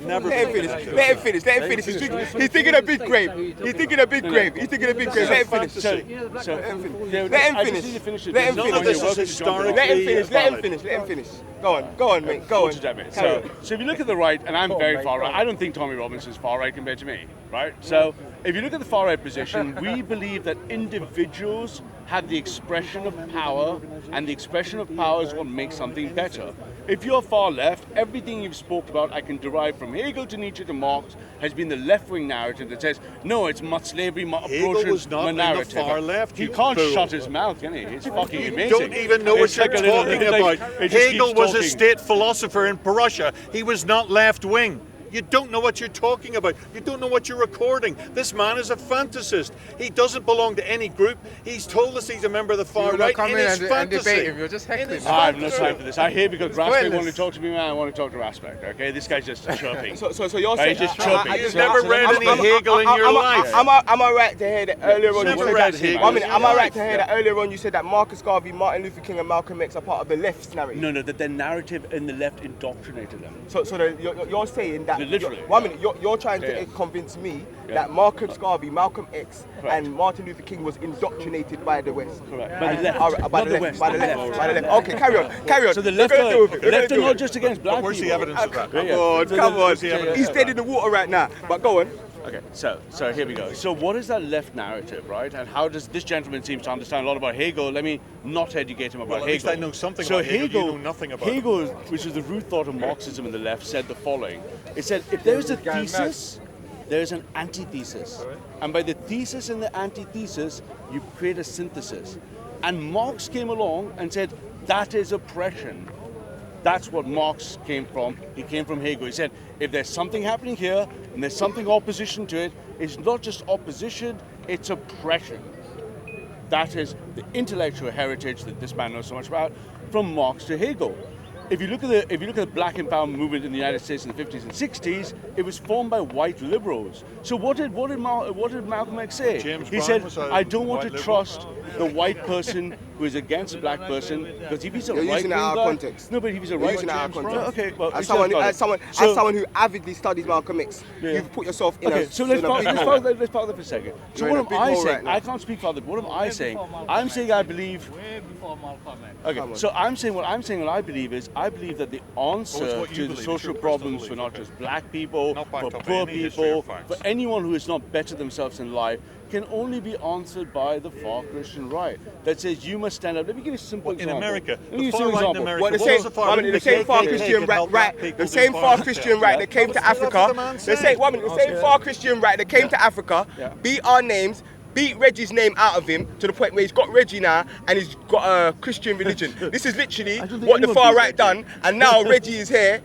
Never Let him been finish. connected. Let him finish. Let him finish. He's thinking a big grave. He's thinking a big grave. He's thinking a big grave. Let him finish. So, Let him I just finish. need to finish it. Let him None finish. of This you're is welcome to jump in. historic. Let him finish. Let him valid. finish. Let him finish. Go on, mate. Go on. So if you look at the right, and I'm very far right, I don't think Tommy Robinson's far right compared to me, right? So if you look at the far right position, we believe that individuals have the expression of power, and the expression of power is what makes something better. If you're far left, everything you've spoke about, I can derive from Hegel to Nietzsche to Marx, has been the left-wing narrative that says, no, it's much slavery, Hegel was not in the narrative. far left. He you can't fool. shut his mouth, can he? It's fucking You amazing. don't even know what It's you're like a little- talking like, about. it just Hegel keeps was a talking. state philosopher in Prussia. He was not left-wing. You don't know what you're talking about. You don't know what you're recording. This man is a fantasist. He doesn't belong to any group. He's told us he's a member of the far right come in in his and fantasy. debate him. You're just heckling. I have no time for this. I hear because Raspect pointless. wanted to talk to me, man. I want to talk to Raspect. Okay, this guy's just chirping. So you're saying He's just chirping. You've never read any Hegel in your life. Am I right to hear that earlier on? Never You said read that, Hegel. One minute, am I right to hear that earlier on? You said that Marcus Garvey, Martin Luther King, and Malcolm X are part of the left's narrative. No, that their narrative in the left indoctrinated them. So you're saying that. Literally. One minute, you're trying to convince me that Marcus Garvey, Malcolm X, Correct. and Martin Luther King was indoctrinated by the West. Correct. By the left. All right, by Not the the left. West. By the The left. left. By the left. Okay, carry on. So the We're left gonna deal with it. We're are gonna not deal just against black But where's the people. evidence of that? Yeah, yeah. Come on. Yeah. He's dead in the water right now. But go on. Okay, so here we go. So what is that left narrative, right? And how does this gentleman seems to understand a lot about Hegel? Let me not educate him about Well, at least Hegel. I know something so about Hegel. You know nothing about him. Hegel, which is the root thought of Marxism in the left, said the following. It said, if there is a thesis, there is an antithesis. And by the thesis and the antithesis, you create a synthesis. And Marx came along and said, that is oppression. That's what Marx came from. He came from Hegel. He said, if there's something happening here and there's something opposition to it, it's not just opposition, it's oppression. That is the intellectual heritage that this man knows so much about, from Marx to Hegel. If you look at the Black Empowerment movement in the United States in the 50s and 60s, it was formed by white liberals. So what did Malcolm X say? James He Brown said, was a I don't want to white liberal. trust the white person who is against a black person, because if he's a You're right using it out of guy, context. no, but if he's a You're right using it out of context. okay, well, As it's someone who avidly studies Malcolm X, you've put yourself in okay, a. so let's in a pause big hole. that for a second. So You're what in a am big I hole saying? right now. I can't speak for them. What am I saying? I'm saying I believe. Way before Malcolm X. Okay, so I'm saying what I believe is I believe that the answer what you to the believe, it's social your personal problems for belief, not okay. just black people, Not backed for up by poor any history or people, facts. for anyone who is not better themselves in life, can only be answered by the far Christian right. That says you must stand up. Let me give you a simple In example. America, Let me the give you far an right in example. America. Well, the What same, was the far right? the same far KKK Christian could right, help black people the do same far far right. Christian right that came to That's what the Africa. man The said. same far Christian right that came to Africa, beat our names, beat Reggie's name out of him to the point where he's got Reggie now and he's got a Christian religion. This is literally don't think what the anyone far beat right Reggie. done, and now Reggie is here.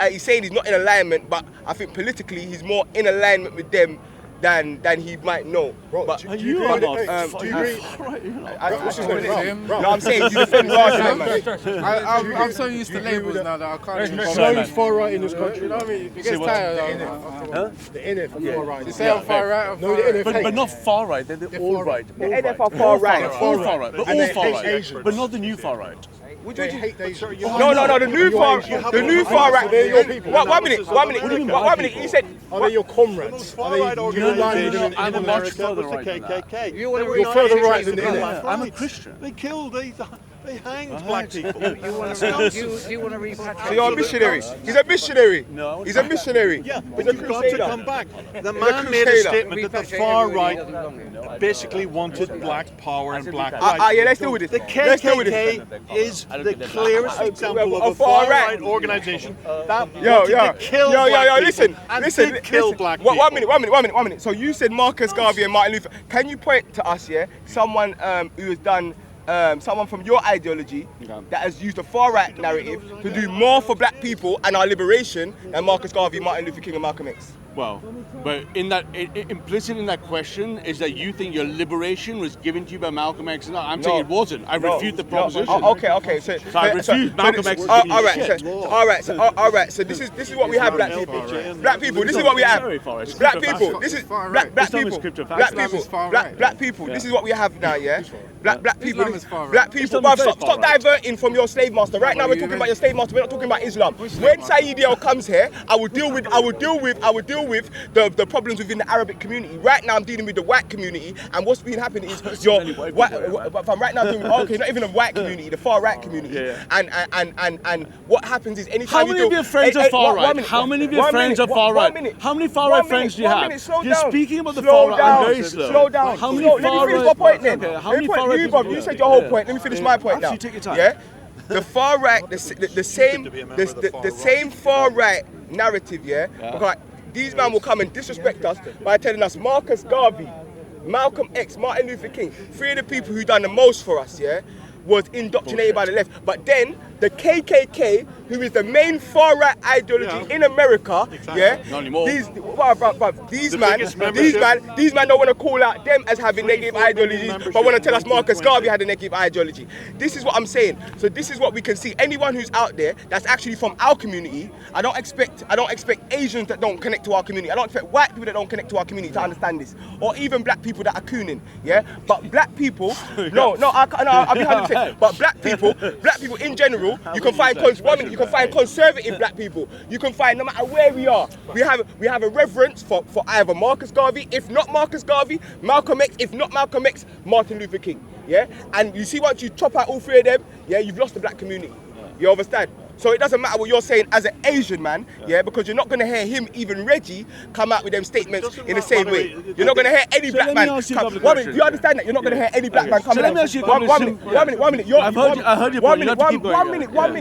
He's saying he's not in alignment, but I think politically he's more in alignment with them than he might know. Bro, But do you agree? Do you agree? what's his name? Ram. No, I'm saying you defend Raza, man. I'm so used to labels now that I can't even So is far right in this country. You know what I mean? It gets tired. The NF are far right. You say I'm far right or No, far the right? NF But not far right, they're all far right. The NF are far right. All far right, but And all they far hate right. Asians. But not the new far right. They hate the Asians. No, the new far, right. They're your people. One minute. He said, Are they your Those comrades? far Are they right you align with organizations them I'm in a much America? further was the right than that. KKK. You're further right than the Black NF. I'm a rights. Christian. They killed, they hanged black people. Do you want to repatriate? so you're a missionary. He's a missionary. No, He's a missionary. Yeah, He's but a you've got to crusader. come back. The He's a man made a crusader. statement that the far right basically wanted black power and black rights. Yeah, let's deal with this. The Let's deal with this. KKK is the clearest example of a far far right. right organization that Yo, wanted to kill black people and did kill black people. One minute. So you said Marcus Garvey and Martin Luther. Can you point to us, someone who has done, someone from your ideology that has used a far right narrative to do more for black people and our liberation than Marcus Garvey, Martin Luther King, and Malcolm X? Well, but in that implicit in that question is that you think your liberation was given to you by Malcolm X. No, I'm saying it wasn't. I refute the proposition. Okay. So I refuse Malcolm X. All right. So this is what we have, black people. Black people. This is what we have. Black people. This is black people. Black people. This is what we have now. Yeah. Black people. Islam is far right. Black people. Islam is very Stop far right. diverting from your slave master. Right now we're talking about your slave master. We're not talking about Islam. When Saeed El comes here, I will deal with the problems within the Arabic community. Right now I'm dealing with the white community, and what's been happening is I'm right now doing not even the white community, the far right community. And what happens is anytime How many of your friends are far right? How many of your friends are far right? How many far right friends do you have? You're speaking about the far right. I'm very slow. Slow down. How many Let me far finish right? my point then. Okay, how many far right You people? said your whole point. Let me finish my point now. Actually, take your time. Yeah. the far right, the same, to be a member of the far the right. same far right narrative, yeah. Because these men will come and disrespect us by telling us Marcus Garvey, Malcolm X, Martin Luther King, three of the people who done the most for us, yeah, was indoctrinated by the left. But then the KKK, who is the main far right ideology in America, yeah, Not anymore. these The man, biggest membership. these man don't want to call out them as having negative 3-4 million ideologies, membership but want to tell us in Marcus 1920. Garvey had a negative ideology. This is what I'm saying. So this is what we can see. Anyone who's out there that's actually from our community, I don't expect Asians that don't connect to our community. I don't expect white people that don't connect to our community to understand this, or even black people that are cooning. Yeah, but black people, I'll be 100%. But black people in general, you can find conservative black people. You can find, no matter where we are, we have a reverence for either Marcus Garvey, if not Marcus Garvey, Malcolm X, if not Malcolm X, Martin Luther King. Yeah, and you see, once you chop out all three of them, yeah, you've lost the black community. You understand? So it doesn't matter what you're saying as an Asian man, yeah, because you're not going to hear him, even Reggie, come out with them statements in the same way. You're not going to hear any black man. You understand that? You're not going to hear any black man come out. Let me ask you a One minute. I heard your point. You have to keep going.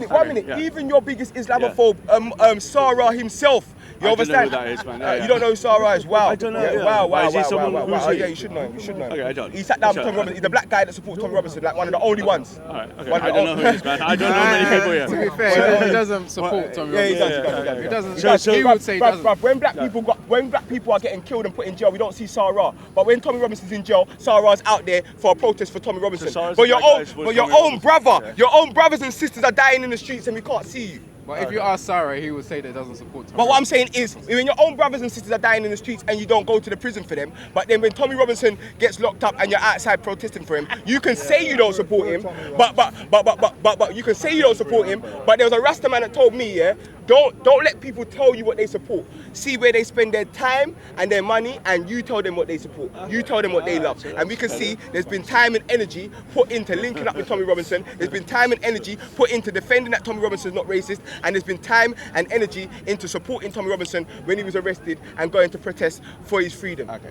One minute. Yeah. Even your biggest Islamophobe, Sarah himself. You I don't know understand? who that is, man. You don't know who Sarah is? Wow. I don't know. Yeah, Yeah. Wow. Is he someone who's Oh, he? yeah, you should know him. Okay, I don't. He sat down with Sure. Tommy Robinson. He's the black guy that supports Tommy Robinson, like one of the only ones. All right, okay. One of I the don't know who he is, man. I don't know many people here. To be fair, he doesn't support Tommy Yeah, he Robinson. does. He doesn't. So- He would say he doesn't. Bruv, when black people are getting killed and put in jail, we don't see Sarah. But when Tommy Robinson's in jail, Sarah's out there for a protest for Tommy Robinson. Sarah's But the black guy who supports Tommy Robinson. your own brothers and sisters are dying in the streets and we can't see you. But if you ask Sarah, he would say that he doesn't support Tommy But what I'm Robinson. saying is, when your own brothers and sisters are dying in the streets and you don't go to the prison for them, but then when Tommy Robinson gets locked up and you're outside protesting for him, you can say you don't support him, but you can say you don't support him. But there was a Rasta man that told me, yeah, don't let people tell you what they support. See where they spend their time and their money, and you tell them what they support. You tell them what they love. And we can see there's been time and energy put into linking up with Tommy Robinson. There's been time and energy put into defending that Tommy Robinson's not racist. And there's been time and energy into supporting Tommy Robinson when he was arrested and going to protest for his freedom. Okay.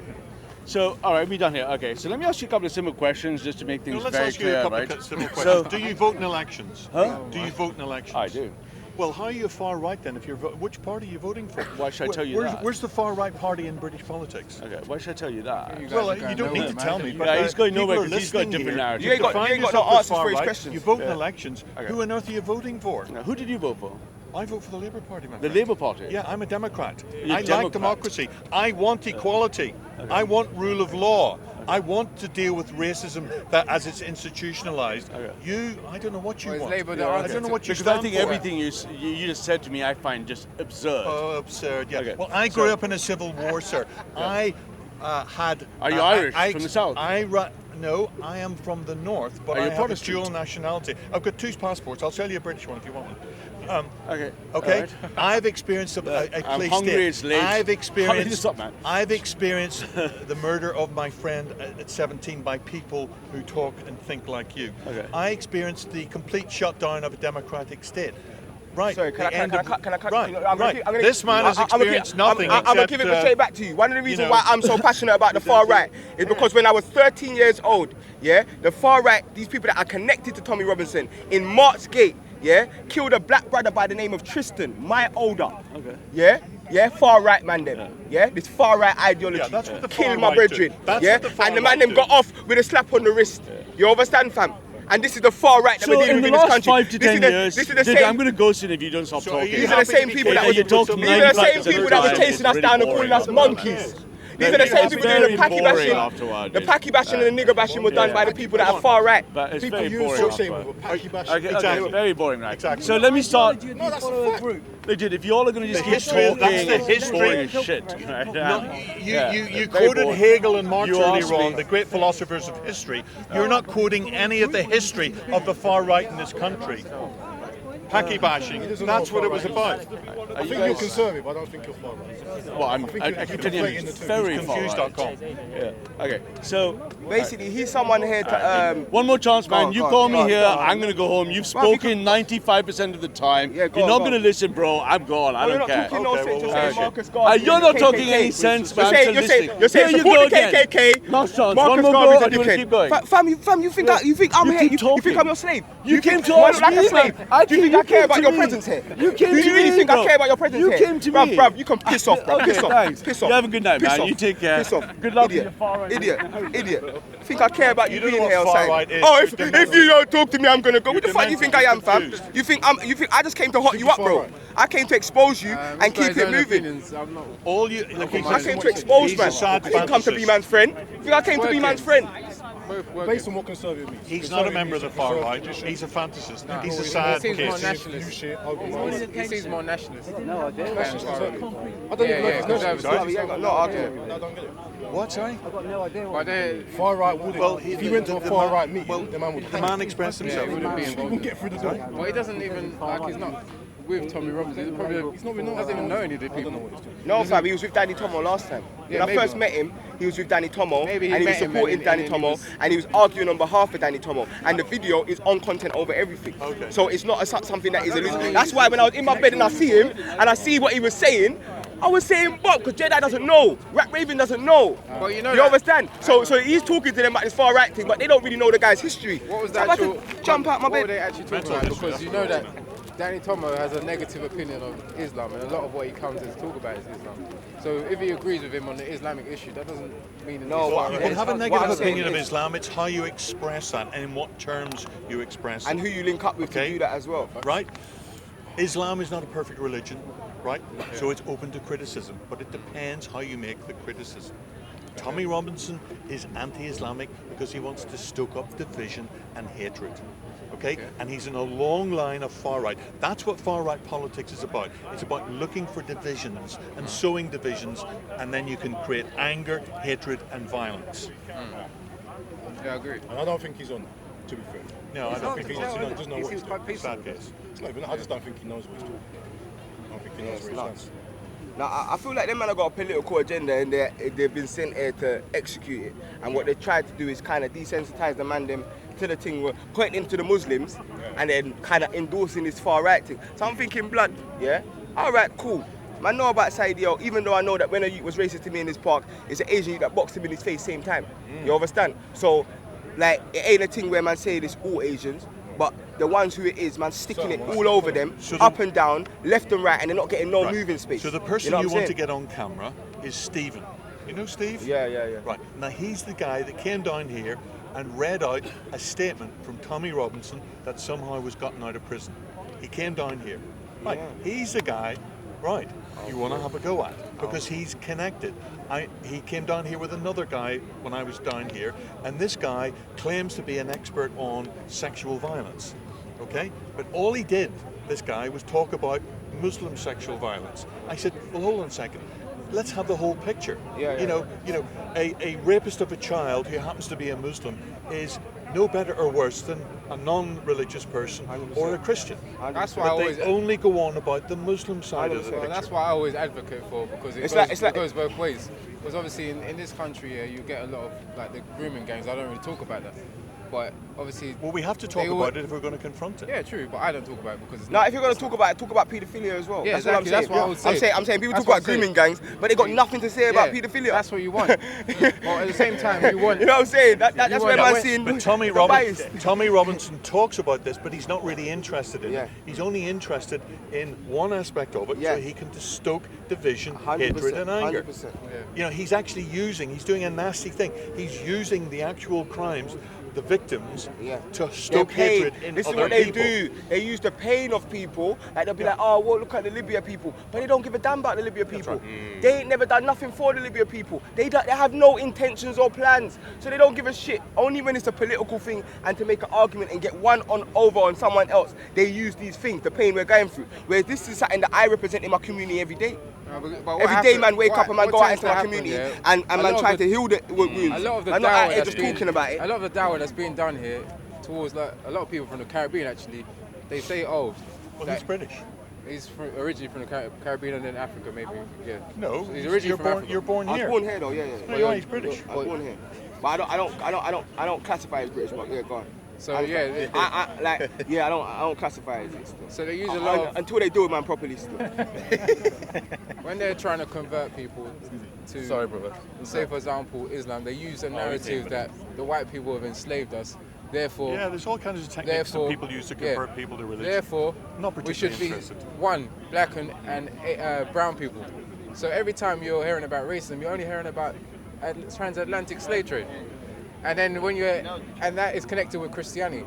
So, all right, we're done here. Okay, so let me ask you a couple of simple questions just to make things Let's very ask you a clear, couple right? of simple So, questions. Do you vote in elections? Huh? Do you vote in elections? I do. Well, how are you far right then? If you're which party are you voting for? Why should I tell you that? Where's the far right party in British politics? Okay, why should I tell you that? You guys Well, are you going don't need nowhere, to man. tell me. But Yeah, he's going people nowhere are because he's got a listening different here. narrative. You ain't got Define no yourself as answers far for his right. questions. You vote in Yeah. elections. Okay. Who on earth are you voting for? Now, who did you vote for? I vote for the Labour Party, my The friend. Labour Party? Yeah, I'm a Democrat. You're I a Democrat. like democracy. I want equality. I want rule of law. I want to deal with racism that as it's institutionalized. Okay. I don't know what you Well, is want. Labour the I answer don't know to- what you Because I stand think for. everything you just said to me, I find just absurd. Oh, absurd! Yeah. Okay. Well, I grew So- up in a civil war, sir. I had. Are you Irish from the south? No, I am from the north, but Are you I have a Protestant? dual nationality. I've got two passports. I'll sell you a British one if you want one. Okay. Okay, all right. I've experienced a I'm police hungry, state. it's late. I've Hurry experienced. this up, man. I've experienced the murder of my friend at 17 by people who talk and think like you. Okay. I experienced the complete shutdown of a democratic state. Right. Sorry, can I the end of- cut? Right. I'm gonna right. keep- I'm gonna This keep- man has I'm gonna keep- experienced nothing. I'm gonna except, keep it straight back to you. One of the reasons know- why I'm so passionate about the far right is because when I was 13 years old, yeah, the far right, these people that are connected to Tommy Robinson in Marks Gate, yeah, killed a black brother by the name of Tristan, my older. Okay. Yeah, far right man them. Yeah, this far right ideology. Yeah, that's what the Killing far my right do. brethren. That's Yeah, what the far and the man right them do. got off with a slap on the wrist. You understand, fam? And this is the far right that So we're dealing in the with in this last country. 5 to 10 years, This is the same. I'm going to go soon if you don't stop So are talking. you These are the happy same to people be that taken you're was. talking These are the 95% same of the people that were time. chasing us It's down and very calling us boring. monkeys. These are the same people doing the packy boring bashing. afterward. The packy bashing and the nigger bashing were done by the people that are far right. But it's People very use boring social saying afterward. with packy bashing. Okay, Exactly. very boring, right? Exactly. So let me start. No, that's a fact. Legit, if you all are going to just The keep history- talking, that's the it's history. boring as shit. Right? No, Yeah. you Very quoted boring. Hegel and Marx You earlier asked me- on, the great philosophers of history. You're not quoting any of the history of the far right in this country. hacky bashing. That's what it was about. I think you're conservative. I don't think you're far right. Well, I you're keep telling you, conflating it's the two. very far right. Confused.com. Yeah. Okay. So Basically, he's someone here to. one more chance, man. You call me here. Go on. I'm gonna go home. You've spoken 95% of the time. Yeah, go You're on, not go gonna on. listen, bro. I'm gone. I You're don't not care. talking no Okay, sense. You're well, saying okay. Marcus Garvey. You're not talking any sense, man. You're So saying listen. Here you support go the again. KKK. Last chance. Marcus One more Garvey's go. a And you wanna dickhead. keep going. Fam, you think I'm You here? keep You talking. think I'm your slave? You came to Why ask look like me, a slave? man. Do you think I care about your presence here? You came Do to you really me, think bro. I care about your presence You here? came to me. Bruv, you can piss off, bruv. Okay, Piss off. thanks. Piss off. You have a good night, Piss man. off. You take care. Piss off. Good luck with Idiot. your far right. Idiot. Think I care about you You don't being know here what on far Saturday? right is. Oh, You're if you don't talk to me, I'm gonna go. What the You're fuck do you think I am, fam? confused. You think I just came to hot you up, bro? I came to expose you and keep it moving. I'm not. All you, look, I came to expose, he's man. a sad I didn't come to be fantasist. man's friend. You think I came to be man's friend? Both Based working. on what conservative means. He's not a member of the far right. He's a fantasist. He's a He sad seems more case. nationalist. New shit, open He seems more nationalist. I don't even know if it's Yeah, nationalist. conservative. You ain't got no argument. I don't get it. What, sorry? But they Far right would Well, if he went to a far right meeting, the man would The man expressed himself. he wouldn't be he involved. wouldn't get through the door. But he doesn't even like he's not with Tommy Robinson. He's probably doesn't even know any of the people. No, fam, he was with Danny Tomo last time. Yeah, When I maybe. first met him, he was with Danny Tomo, Maybe he and he was met him supporting and Danny he Tomo, was- and he was arguing on behalf of Danny Tomo. And the video is on content over everything. Okay. So it's not something that is elusive. That's why when I was in my bed and I see him, and I see what he was saying, I was saying, Bob, because Jedi doesn't know. Rap Raven doesn't know. Well, you know you that- understand? So he's talking to them about this far right thing, but they don't really know the guy's history. What was So the I've had actual? to jump out my What were bed. they actually talking Mental about? history, Because you know that Danny Tomo has a negative opinion of Islam, and a lot of what he comes to talk about is Islam. So if he agrees with him on the Islamic issue, that doesn't mean No, he's what- You far can have a What negative I'm saying opinion of is- Islam. It's how you express that and in what terms you express And it. who you link up with Okay. to do that as well. Right? Islam is not a perfect religion, right? So it's open to criticism, but it depends how you make the criticism. Tommy Robinson is anti-Islamic because he wants to stoke up division and hatred. Okay? And he's in a long line of far right. That's what far right politics is about. It's about looking for divisions and sowing divisions, and then you can create anger, hatred, and violence. Yeah, I agree. And I don't think he's on that, to be fair. No, I don't think He he's doesn't know what he's doing. sad case. It's not even, I just don't think he knows what he's doing. I don't think he knows where he stands. Now, I feel like them man have got a political agenda and they've been sent here to execute it. And what they tried to do is kind of desensitize the man them to the thing, where pointing to the Muslims and then kind of endorsing this far right thing. So I'm thinking, blood, yeah? All right, cool. Man know about Saidio, even though I know that when a youth was racist to me in this park, it's an Asian youth that boxed him in his face same time. You understand? So, like, it ain't a thing where man say it's all Asians, but the ones who it is, man, sticking it all over them, So up and down, left and right, and they're not getting no Right. moving space. So the person know you what I'm want to saying? get on camera is Stephen. You know Steve? Yeah. Right. Now he's the guy that came down here and read out a statement from Tommy Robinson that somehow was gotten out of prison. He came down here. Right. He's the guy, right, you want to have a go at because he's connected. He came down here with another guy when I was down here, and this guy claims to be an expert on sexual violence. Okay? But all he did, this guy, was talk about Muslim sexual violence. I said, well, hold on a second. Let's have the whole picture. You know, a rapist of a child who happens to be a Muslim is no better or worse than a non-religious person or a Christian. That's why I But always. they only go on about the Muslim side of the Well, picture. that's why I always advocate for, because It's it like- goes both ways. Because obviously in this country, you get a lot of like the grooming gangs. I don't really talk about that, but obviously. Well, we have to talk they about it if we're going to confront it. Yeah, true, but I don't talk about it because it's Now, not. if you're gonna talk about paedophilia as well. Yeah, that's what I'm exactly, saying. that's what I would say. I'm saying people That's talk what about I'm grooming gangs, but they got nothing to say about paedophilia. That's what you want. Well, at the same time, you want. You know what I'm saying? That's where want- man's but- seeing But Tommy the bias. Robinson talks about this, but he's not really interested in Yeah. it. He's only interested in one aspect of it, Yeah. so he can stoke division, 100%, hatred, and anger. 100%. You know, he's actually he's doing a nasty thing. He's using the actual crimes, the victims, Yeah. to Their stoke pain. hatred in This is other what they people. do. They use the pain of people. Like they'll be like, oh, well, look at the Libya people. But they don't give a damn about the Libya people. They ain't never done nothing for the Libya people. They have no intentions or plans. So they don't give a shit. Only when it's a political thing and to make an argument and get one over on someone else, they use these things, the pain we're going through. Whereas this is something that I represent in my community every day. But Every day, man, wake up and man go out into my community and man try to heal the wounds. A lot of the I'm not out dawah here that's just being- talking about it. A lot of the dawah that's being done here towards like a lot of people from the Caribbean actually, they say, oh, Well, he's British. He's originally from the Caribbean and then Africa, maybe. Yeah. No, he's originally from Africa. You're born I here. was born here though, yeah. No, you are. He's British. I was born here. But I don't classify as British, but yeah, go on. So yeah, I don't classify as it still. So they use a lot of, until they do it man properly still. when they're trying to convert people to, Sorry, brother. say for example, Islam, they use a narrative that the white people have enslaved us. Therefore, Yeah, there's all kinds of techniques that people use to convert people to religion. Therefore, Not we should be particularly interested. one, black and brown people. So every time you're hearing about racism, you're only hearing about transatlantic slave trade. And then and that is connected with Christianity.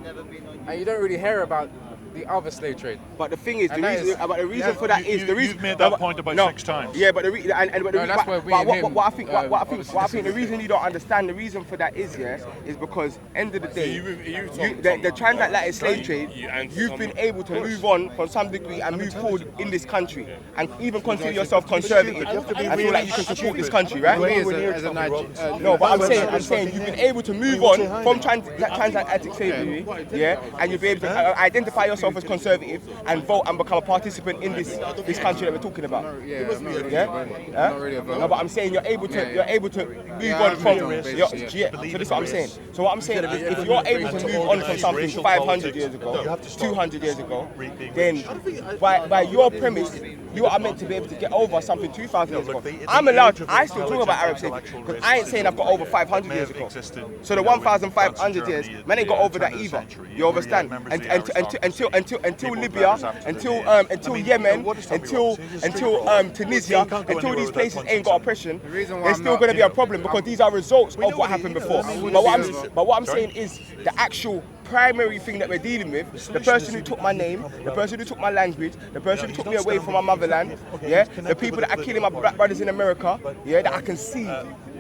And you don't really hear about the other slave trade. But the thing is, And that is- the reason for that is the reason You've made that point about 6 times. Yeah, but the reason, that's where we and him, what I think obviously the reason you don't understand the reason for that is is because end of the day, you the transatlantic slave trade, and you've some- been able to move on from some degree and move forward in this country, and even consider yourself conservative. I feel like you can support this country, right? Me as a Nigerian, No, but I'm saying you've been able to move on from transatlantic slavery, yeah, and you'll be able to identify yourself as conservative and vote and become a participant in this country that we're talking about. yeah, I'm not really Yeah? a voter. Huh? I'm not really a voter. No, but I'm saying you're able to move Yeah, on I'm from. really Yeah, racist, yeah. So this is what I'm saying. So what I'm saying is, if you're able to move on from something 500 years ago, 200 years ago, then by your premise, you are meant to be able to get over something 2,000 years ago. I'm allowed. I still talk about Arab slavery because I ain't saying I've got over 500 years ago. So the 1,500 years, man, ain't got over that either. You understand? Until Libya, until Yemen, until Tunisia, until these places ain't got oppression, reason why there's I'm still not- going to be a problem because these are results of what happened before. wouldn't But what I'm saying is the actual primary thing that we're dealing with, the person who took my name, the person who took my language, the person who took me away from my motherland, yeah, the people that are killing my black brothers in America, yeah, that I can see.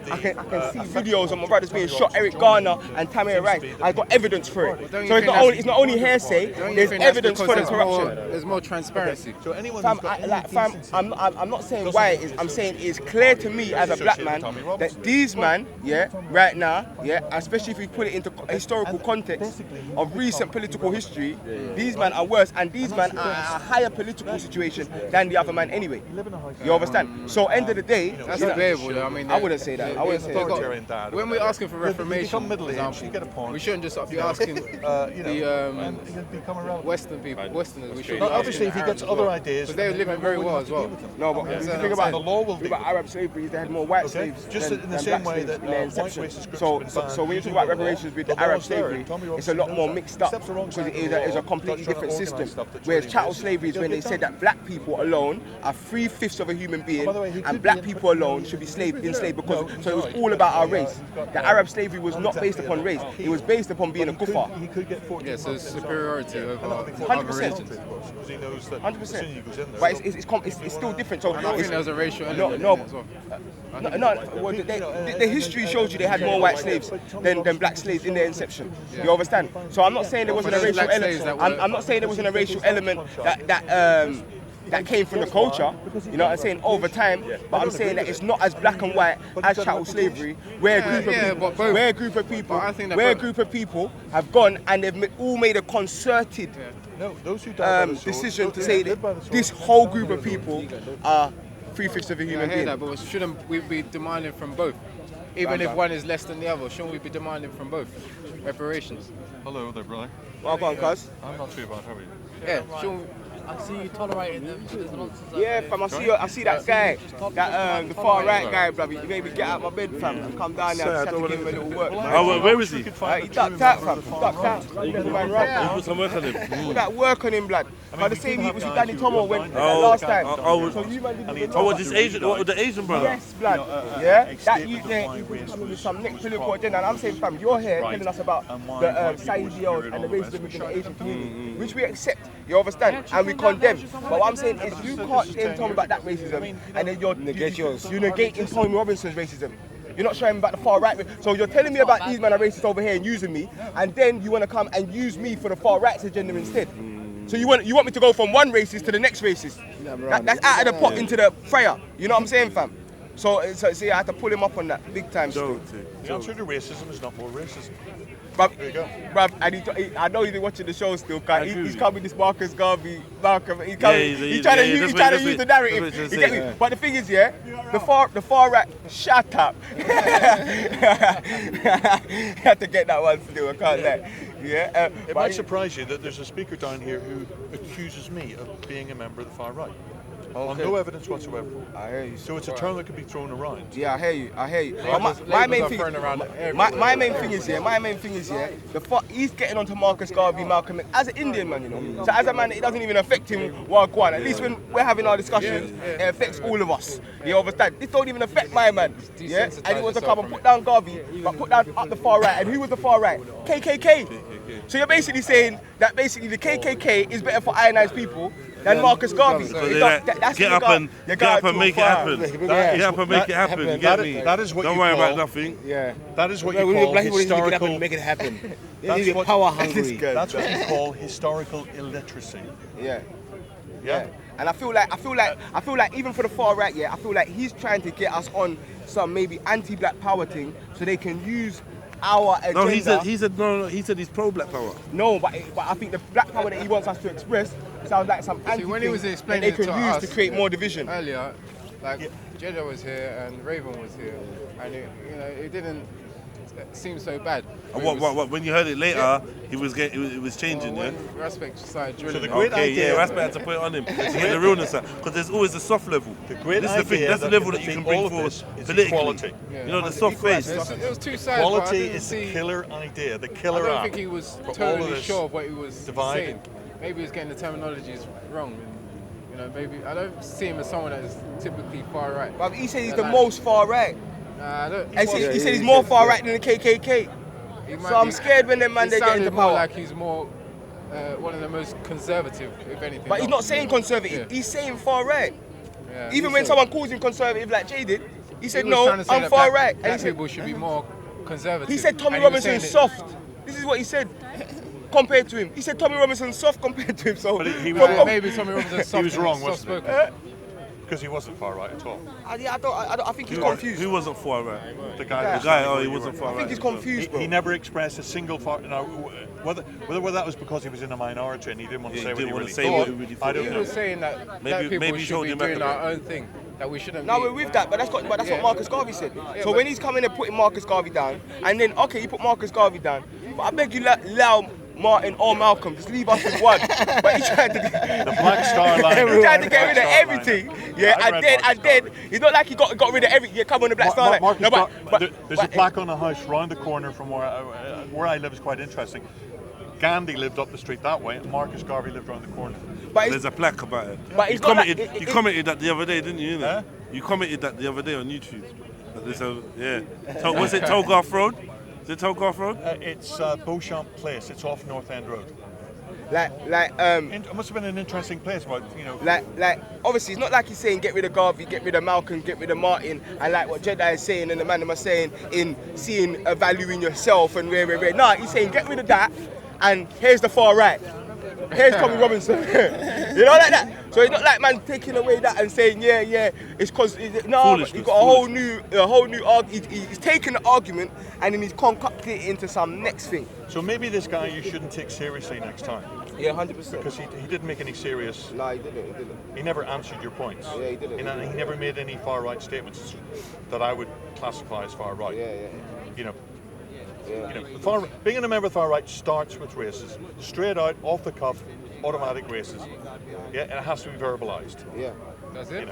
I can see videos of my brothers being shot, Eric Garner and Tamir Rice. I got evidence for it. Don't you So think it's not only hearsay, Don't you there's think that's evidence because for the corruption. There's more transparency. So anyone Fam, who's got any fam, decency I'm not saying why it is. I'm saying it's clear to me as a black man that these man, yeah, right now, yeah, especially if we put it into historical context of recent political history, these men are worse, and these men are a higher political situation than the other man anyway. You understand? So end of the day, That's you know, debatable, though. I mean, I wouldn't say that. I wouldn't say that. authoritarian dad. when we're asking for But if you reformation, become for middle-aged, example, you get a point. we shouldn't just be asking and he'll become irrelevant. Western people, Westerners. We should Now, obviously, if he gets other ideas, because they're living very well as well. No, but if you think about The law will think about Arab slavery, they had more white slaves Just than, in the than same black way slaves that in their white inception. racist groups So, have been so, banned so when you using talk about the law, reparations with the the Arab law's there. slavery, Tommy it's a lot Robinson more knows mixed that. up Steps the wrong because side it of the is law. a completely Not trying to different organise system. stuff that's Whereas really chattel is. slavery is when they said that black people alone are 3/5 of a human being, By the way, he and could black be in- people alone should be enslaved because so it was all about our race. The Arab slavery was not based upon race; it was based upon being a kuffar. He could get 14 Yeah, so months. superiority over other 100%. religions. Because he knows that 100%. as soon as he goes in there, But it's still different. So I don't think there was a racial element no, in it as well. well, the history shows you they had more white slaves than black slaves in their inception. You understand? So I'm not saying there wasn't a But there's racial black slaves element. that were- I'm not saying there wasn't a racial element that came from the culture. You know what I'm saying? Over time, but I'm saying that it's not as black and white as chattel slavery, where a group of Yeah, people, but both. where a group of people, But I think that where a both. group of people have gone and they've all made a concerted no, those who die by the sword, decision to those say who live by that the sword, this whole group of people are 3/5 of a I human hear being. that, but shouldn't we be demanding from both? Even if one is less than the other, shouldn't we be demanding from both reparations? Hello there, brother. Well, go on, cuz. I'm not too bad, how are you? Yeah, shouldn't I see you tolerating them. There's nonsense out Yeah, there. fam, I see that guy, the far right guy, brother. You made me get out of my bed, fam, and come down there. I just had to give him a little work, man. Oh, where was he? He ducked out, fam. Ducked out. He man right. Put some work on him. Put that work on him, blood. But the same heat was Danny Tomo when Oh, last time. oh, So you man didn't Oh, what this Asian? What the Asian brother? Yes, blood. Yeah, that you there, you could come with some next political agenda. And I'm saying, fam, you're here telling us about the Saudi and the racism within the Asian community, which we accept. You understand? And we condemn. But what I'm saying is, you can't then tell me about that racism, and then you're negating Tommy Robinson's racism. You're not showing me about the far right. So you're telling me about these men are racist over here and using me, and then you want to come and use me for the far right's agenda instead. So you want me to go from one racist to the next racist? That's out of the pot into the fire. You know what I'm saying, fam? So I had to pull him up on that big time. The answer to racism is not more racism. There you go. Bruv, and I know he's been watching the show still, cause he's coming this Marcus Garvey, Malcolm. He's trying to use the narrative. You get me? But the thing is, yeah, the far right, shut up. You have to get that one still. I can't lie. Yeah. It might surprise you that there's a speaker down here who accuses me of being a member of the far right. On no evidence whatsoever. I hear you. So it's a term that can be thrown around. Yeah, I hear you. But my main thing, my main thing is, he's getting onto Marcus Garvey, Malcolm X, as an Indian man, you know. So as a man, it doesn't even affect him one. At least when we're having our discussions, it affects all of us. You understand? This don't even affect my man. Yeah, and he was to come and put down Garvey, but put down up the far right. And who was the far right? KKK. So you're basically saying that basically the KKK is better for ionized people than Marcus Garvey. Get up and make it happen. Get up and make it happen. You get me? That is what Don't you worry call, about nothing. Yeah. That is what you call historical. Make it happen. That's what, power hungry. That's what you call historical illiteracy. Yeah. Yeah. And I feel like even for the far right, yeah, I feel like he's trying to get us on some maybe anti-black power thing so they can use our agenda. No, he said he's pro-black power. No, but I think the black power that he wants us to express sounds like some anti-thing when he was that explaining they it can to use us to create more division. earlier, like Jeddah was here and Raven was here, and it didn't seem so bad. What? When you heard it later, it was changing, yeah. When Raspect started drilling. So the great idea, Raspect had to put it on him to get the realness out, because there's always a soft level. The great this is the thing. idea That's the level that you can bring forward politically. Equality. You know, the soft face. It was two sides. Equality is the killer idea, the killer I don't app. think he was for all totally of this sure of what he was dividing. saying. Maybe he was getting the terminologies wrong. Maybe I don't see him as someone that is typically far right. But he said he's the most far right. Nah, I don't. He said he's more far right than the KKK. So I'm scared when them man they get into more power. like he's more one of the most conservative, if anything. But he's not saying conservative. He's saying far right. Yeah. Even when someone calls him conservative, like Jay did, he said was no, trying to say I'm that far black- right. Black And he said, people should be more conservative. he said Tommy And he was Robinson's saying soft. This is what he said. Compared to him, he said Tommy Robinson's soft compared to him. So But he maybe Tommy Robinson's soft. He was wrong, soft wasn't he? spoken. Because he wasn't far right at all. I think he's confused. Who wasn't far right? The guy. He wasn't far right. I think he's confused, bro. He never expressed a single far. Now, whether that was because he was in a minority and he didn't want to say what he really thought, I don't He know. was saying that Maybe- black people maybe should showed be him back doing a our bit. own thing. That we shouldn't. No, be. we're with that, but that's what Marcus Garvey said. So but- when he's coming and putting Marcus Garvey down, and then okay, you put Marcus Garvey down, but I beg you allow Martin or Malcolm, just leave us with one. But he's trying to The Black Star Line. he's trying to get rid of everything. Yeah, I read Marcus and then it's not like he got rid of everything. Yeah, come on the Black Star Line. Marcus No, there's a plaque on the house round the corner from where I live. Is quite interesting. Gandhi lived up the street that way, and Marcus Garvey lived around the corner. But There's a plaque about it. But You it's not commented, like- you commented that the other day, didn't you? Huh? You commented that the other day on YouTube. That there's was it Togarth Road? Is it Togarth Road? It's Beauchamp Place. It's off North End Road. It It must have been an interesting place, but obviously it's not like he's saying get rid of Garvey, get rid of Malcolm, get rid of Martin, and like what Jedi is saying and the man are saying in seeing a value in yourself and where. Nah, he's saying get rid of that, and here's the far right. Here's Tommy Robinson. You know, like that. So it's not like man taking away that and saying yeah, it's because he's got a whole new argument. He's taken the argument and then he's concocted it into some next thing. So maybe this guy you shouldn't take seriously next time. Yeah, 100%. Because he didn't make any serious. No, he didn't. He never answered your points. Yeah, he didn't. And he never made any far right statements that I would classify as far right. Yeah. Being a member of the far right starts with racism. Straight out, off the cuff, automatic racism. Yeah, and it has to be verbalized. Yeah. That's it.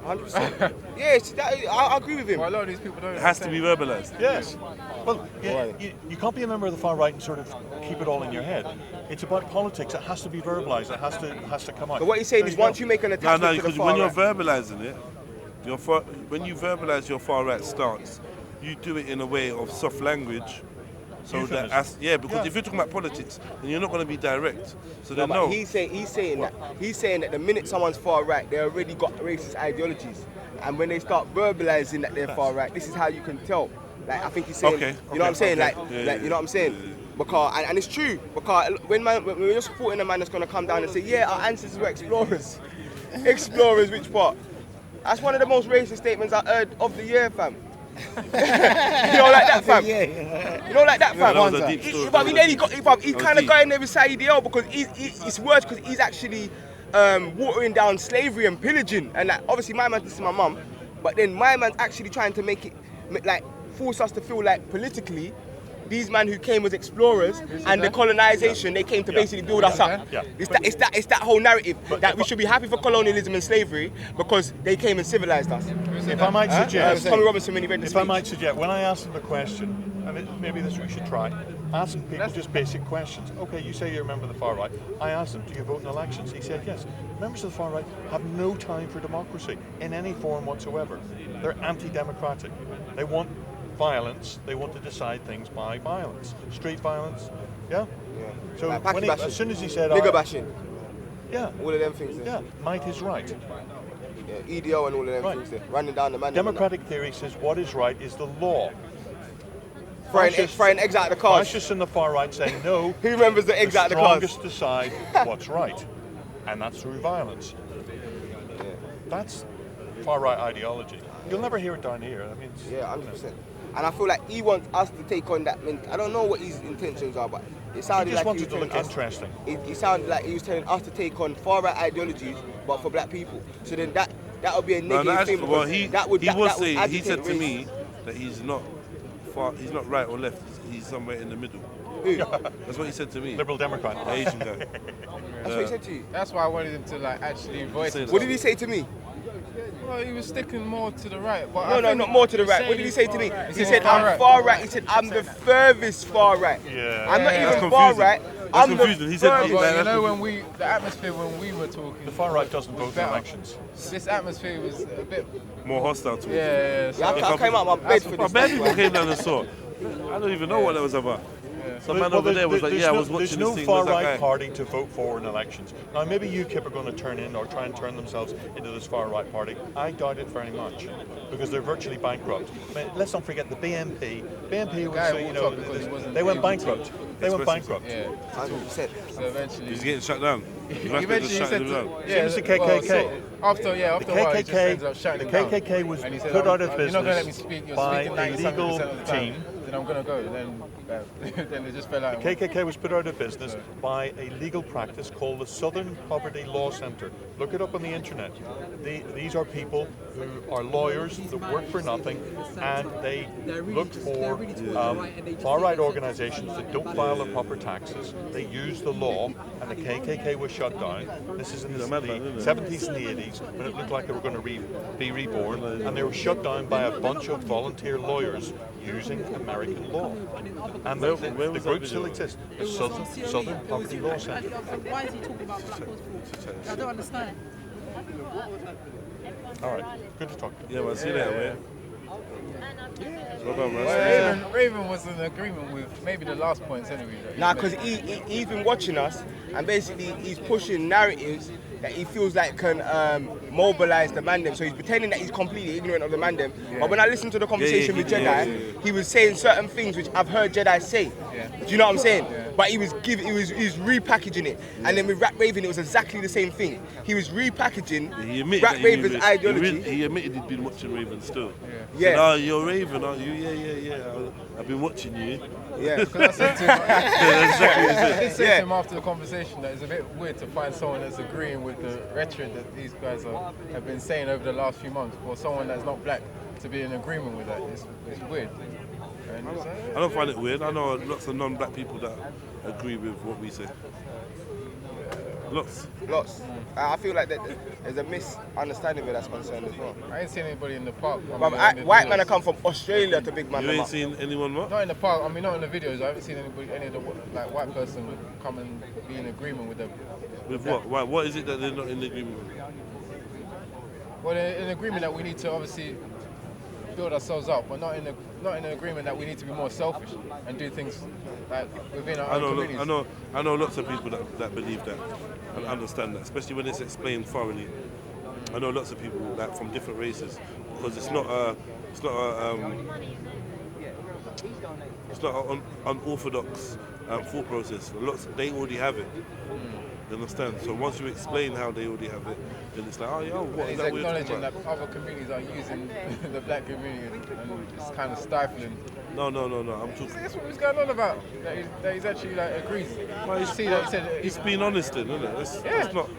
100%. Yes, I agree with him. Well, a lot of these people don't. It has to be verbalized. Yes. Well, you can't be a member of the far right and sort of keep it all in your head. It's about politics. It has to be verbalized. It has to come out. So what he's saying There is you once go. you make an No, attachment to the because far when you're right, verbalizing it, when you verbalize your far right stance, you do it in a way of soft language. So that because if you're talking about politics, then you're not going to be direct. So then but he's saying that the minute someone's far right, they already got racist ideologies, and when they start verbalizing that they're far right, this is how you can tell. Like I think he's saying, you know what I'm saying, you know what I'm saying. Because and it's true, because when you're supporting a man that's gonna come down and say, yeah, our ancestors were explorers. Explorers, which part? That's one of the most racist statements I heard of the year, fam. You don't like that, fam? You don't like that, fam? That was a deep story. But he nearly got, he's was kind of deep. going there beside EDL because it's worse because he's actually watering down slavery and pillaging. And like, obviously my man, this is my mum, but then my man's actually trying to make it, like, force us to feel like politically, these men who came as explorers and the colonization, they came to basically build us up. Yeah. It's that whole narrative that we should be happy for colonialism and slavery because they came and civilized us. If I might suggest, Tommy Robinson when he read the if I speech. might suggest, when I asked him the question, and maybe this we should try, asking people just basic questions. Okay, you say you're a member of the far right. I asked him, do you vote in elections? He said yes. Members of the far right have no time for democracy in any form whatsoever. They're anti-democratic. They want violence. They want to decide things by violence. Street violence, yeah? So Like when bashing. as soon as he said, Nigger bashing, yeah, all of them things. yeah, might is right. Yeah, EDL and all of them Right. things there. Running down the man. Democratic theory says what is right is the law. Throwing eggs out of the cars. Fascists in the far right saying no. Who remembers the eggs out The of the cars? strongest decide what's right, and that's through violence. That's far right ideology. You'll never hear it down here. I mean, Yeah, 100%. And I feel like he wants us to take on that. I don't know what his intentions are, but it sounded he just like he wanted was to look telling us. interesting. It sounded like he was telling us to take on far right ideologies, but for black people. So then that would be a No, negative thing. well, Because he that would he agitate said to race. me that he's not right or left. He's somewhere in the middle. Who? That's what he said to me. Liberal Democrat. The Asian guy. That's what he said to you. That's why I wanted him to like actually voice Say it. What did he say to me? Well, he was sticking more to the right. But No, not more to the right. What did he say to me? He said, I'm far right. He said, I'm the furthest far right. Yeah. I'm not That's even far confusing. right. That's I'm the confusing. He said, furthest. But Like, you know that's when the atmosphere when we were talking, The far right doesn't vote in better. elections. This atmosphere was a bit. more hostile to him. Yeah. So Yeah, I came out of my bed for My this. bad people came down and saw. I don't even know what that was about. Some man Well, over there was like, there's yeah, I no- was watching There's no this thing. far Where's that right guy? party to vote for in elections. Now, maybe UKIP are going to turn in or try and turn themselves into this far right party. I doubt it very much because they're virtually bankrupt. But let's not forget the BNP. BNP was, guy you walked know, up because he wasn't they went able to bankrupt. They went express bankrupt. Yeah. 100%. So eventually. He's getting shut down. Eventually Raspect he just shut said him to, down. yeah, Same as the well, KKK. so after a while, he just ended up shutting The him down. KKK was And he said, put out of You're not going to let me business speak. You're by speaking a 97% legal of the time. team. Then I'm going to go. Then it just fell out. KKK was put out of business by a legal practice called the Southern Poverty Law Centre. Look it up on the internet. These are people who are lawyers that work for nothing, and they look for far-right organisations that don't file their proper taxes. They use the law, and the KKK was shut down. This is in the 70s and the 80s, when it looked like they were going to be reborn, and they were shut down by a bunch of volunteer lawyers using American law. And the group still exists, the Southern Poverty Law Centre. Why is he talking about Black Lives? I don't understand. All right, good to talk to you. Yeah, man, see that, man. Well done, man. Well, Raven was in agreement with maybe the last points anyway. Right? Nah, because he's been watching us and basically he's pushing narratives that he feels like can mobilize the mandem. So he's pretending that he's completely ignorant of the mandem. But when I listened to the conversation with Jedi, he was saying certain things which I've heard Jedi say. Do you know what I'm saying? But he was repackaging it. And then with Rap Raven, it was exactly the same thing. He was repackaging He admitted Rap that Raven's he ideology. He admitted he'd been watching Raven still. Yeah. Said, oh, you're Raven, aren't you? Yeah. I've been watching you. Yeah. Because I said to him, That's exactly what he I said. did say to him after the conversation that it's a bit weird to find someone that's agreeing with the rhetoric that these guys have been saying over the last few months. For someone that's not black to be in agreement with that, it's weird. And it's I don't find it weird. I know lots of non-black people that agree with what we say. Lots. I feel like that there's a misunderstanding where that's concerned as well. I ain't seen anybody in the park. But white men have come from Australia to big man. You them ain't up. seen anyone what? Not in the park. I mean, not in the videos. I haven't seen any of the like white person come and be in agreement with them. With what? Why? What is it that they're not in agreement with? Well, they're in agreement that we need to obviously build ourselves up, but not in agreement that we need to be more selfish and do things like within our own communities. I know lots of people that believe that and understand that, especially when it's explained thoroughly. I know lots of people that from different races, because it's not a it's not an unorthodox thought process. They already have it. You understand? So once you explain how they already have it, then it's like, oh yeah, what is He's that we're talking acknowledging about? that other communities are using the black community and it's kind of stifling. No. I'm talking. That's what was going on about. That he's actually like agrees. Well, You see that he said he's been honest, then, isn't it? That's not.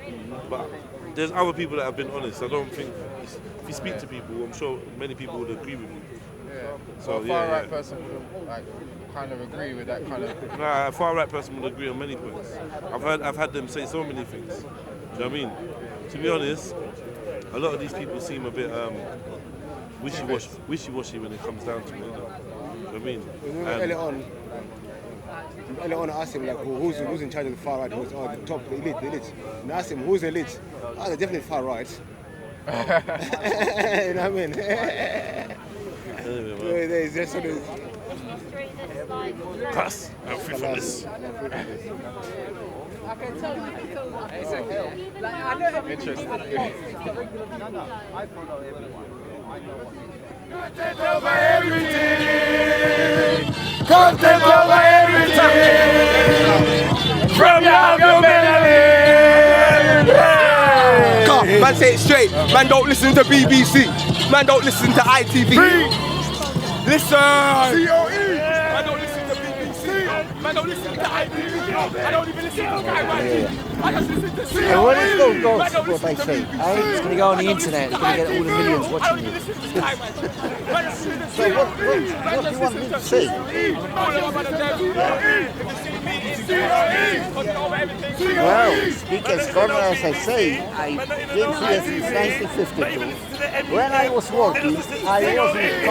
But there's other people that have been honest. I don't think if you speak to people, I'm sure many people would agree with you. Yeah. So a far right person would like kind of agree with that kind of. Nah, a far right person would agree on many points. I've had them say so many things. Do you know what I mean? To be honest, a lot of these people seem a bit wishy-washy when it comes down to it. You know what I mean? Earlier on, I asked him like, who's in charge of the far right? He was the top, the elite. And I asked him, who's the elite? Oh, they're definitely far right. You know what I mean? There's just sort of cuss. I'm free from this. Interesting. Content over everything. Content over everything. From your melody. Man, say it straight. Man, don't listen to BBC. Man, don't listen to ITV. Listen. COE. Man, don't listen to BBC. Man, don't listen to ITV. I don't even listen to Sky. I just listen to COE. Yeah, what they say? It's going to go on the internet. It's going to get all the millions watching you. So what do you want me to say? Well, speaking from as I say, I came here since 1952. When I was working, I wasn't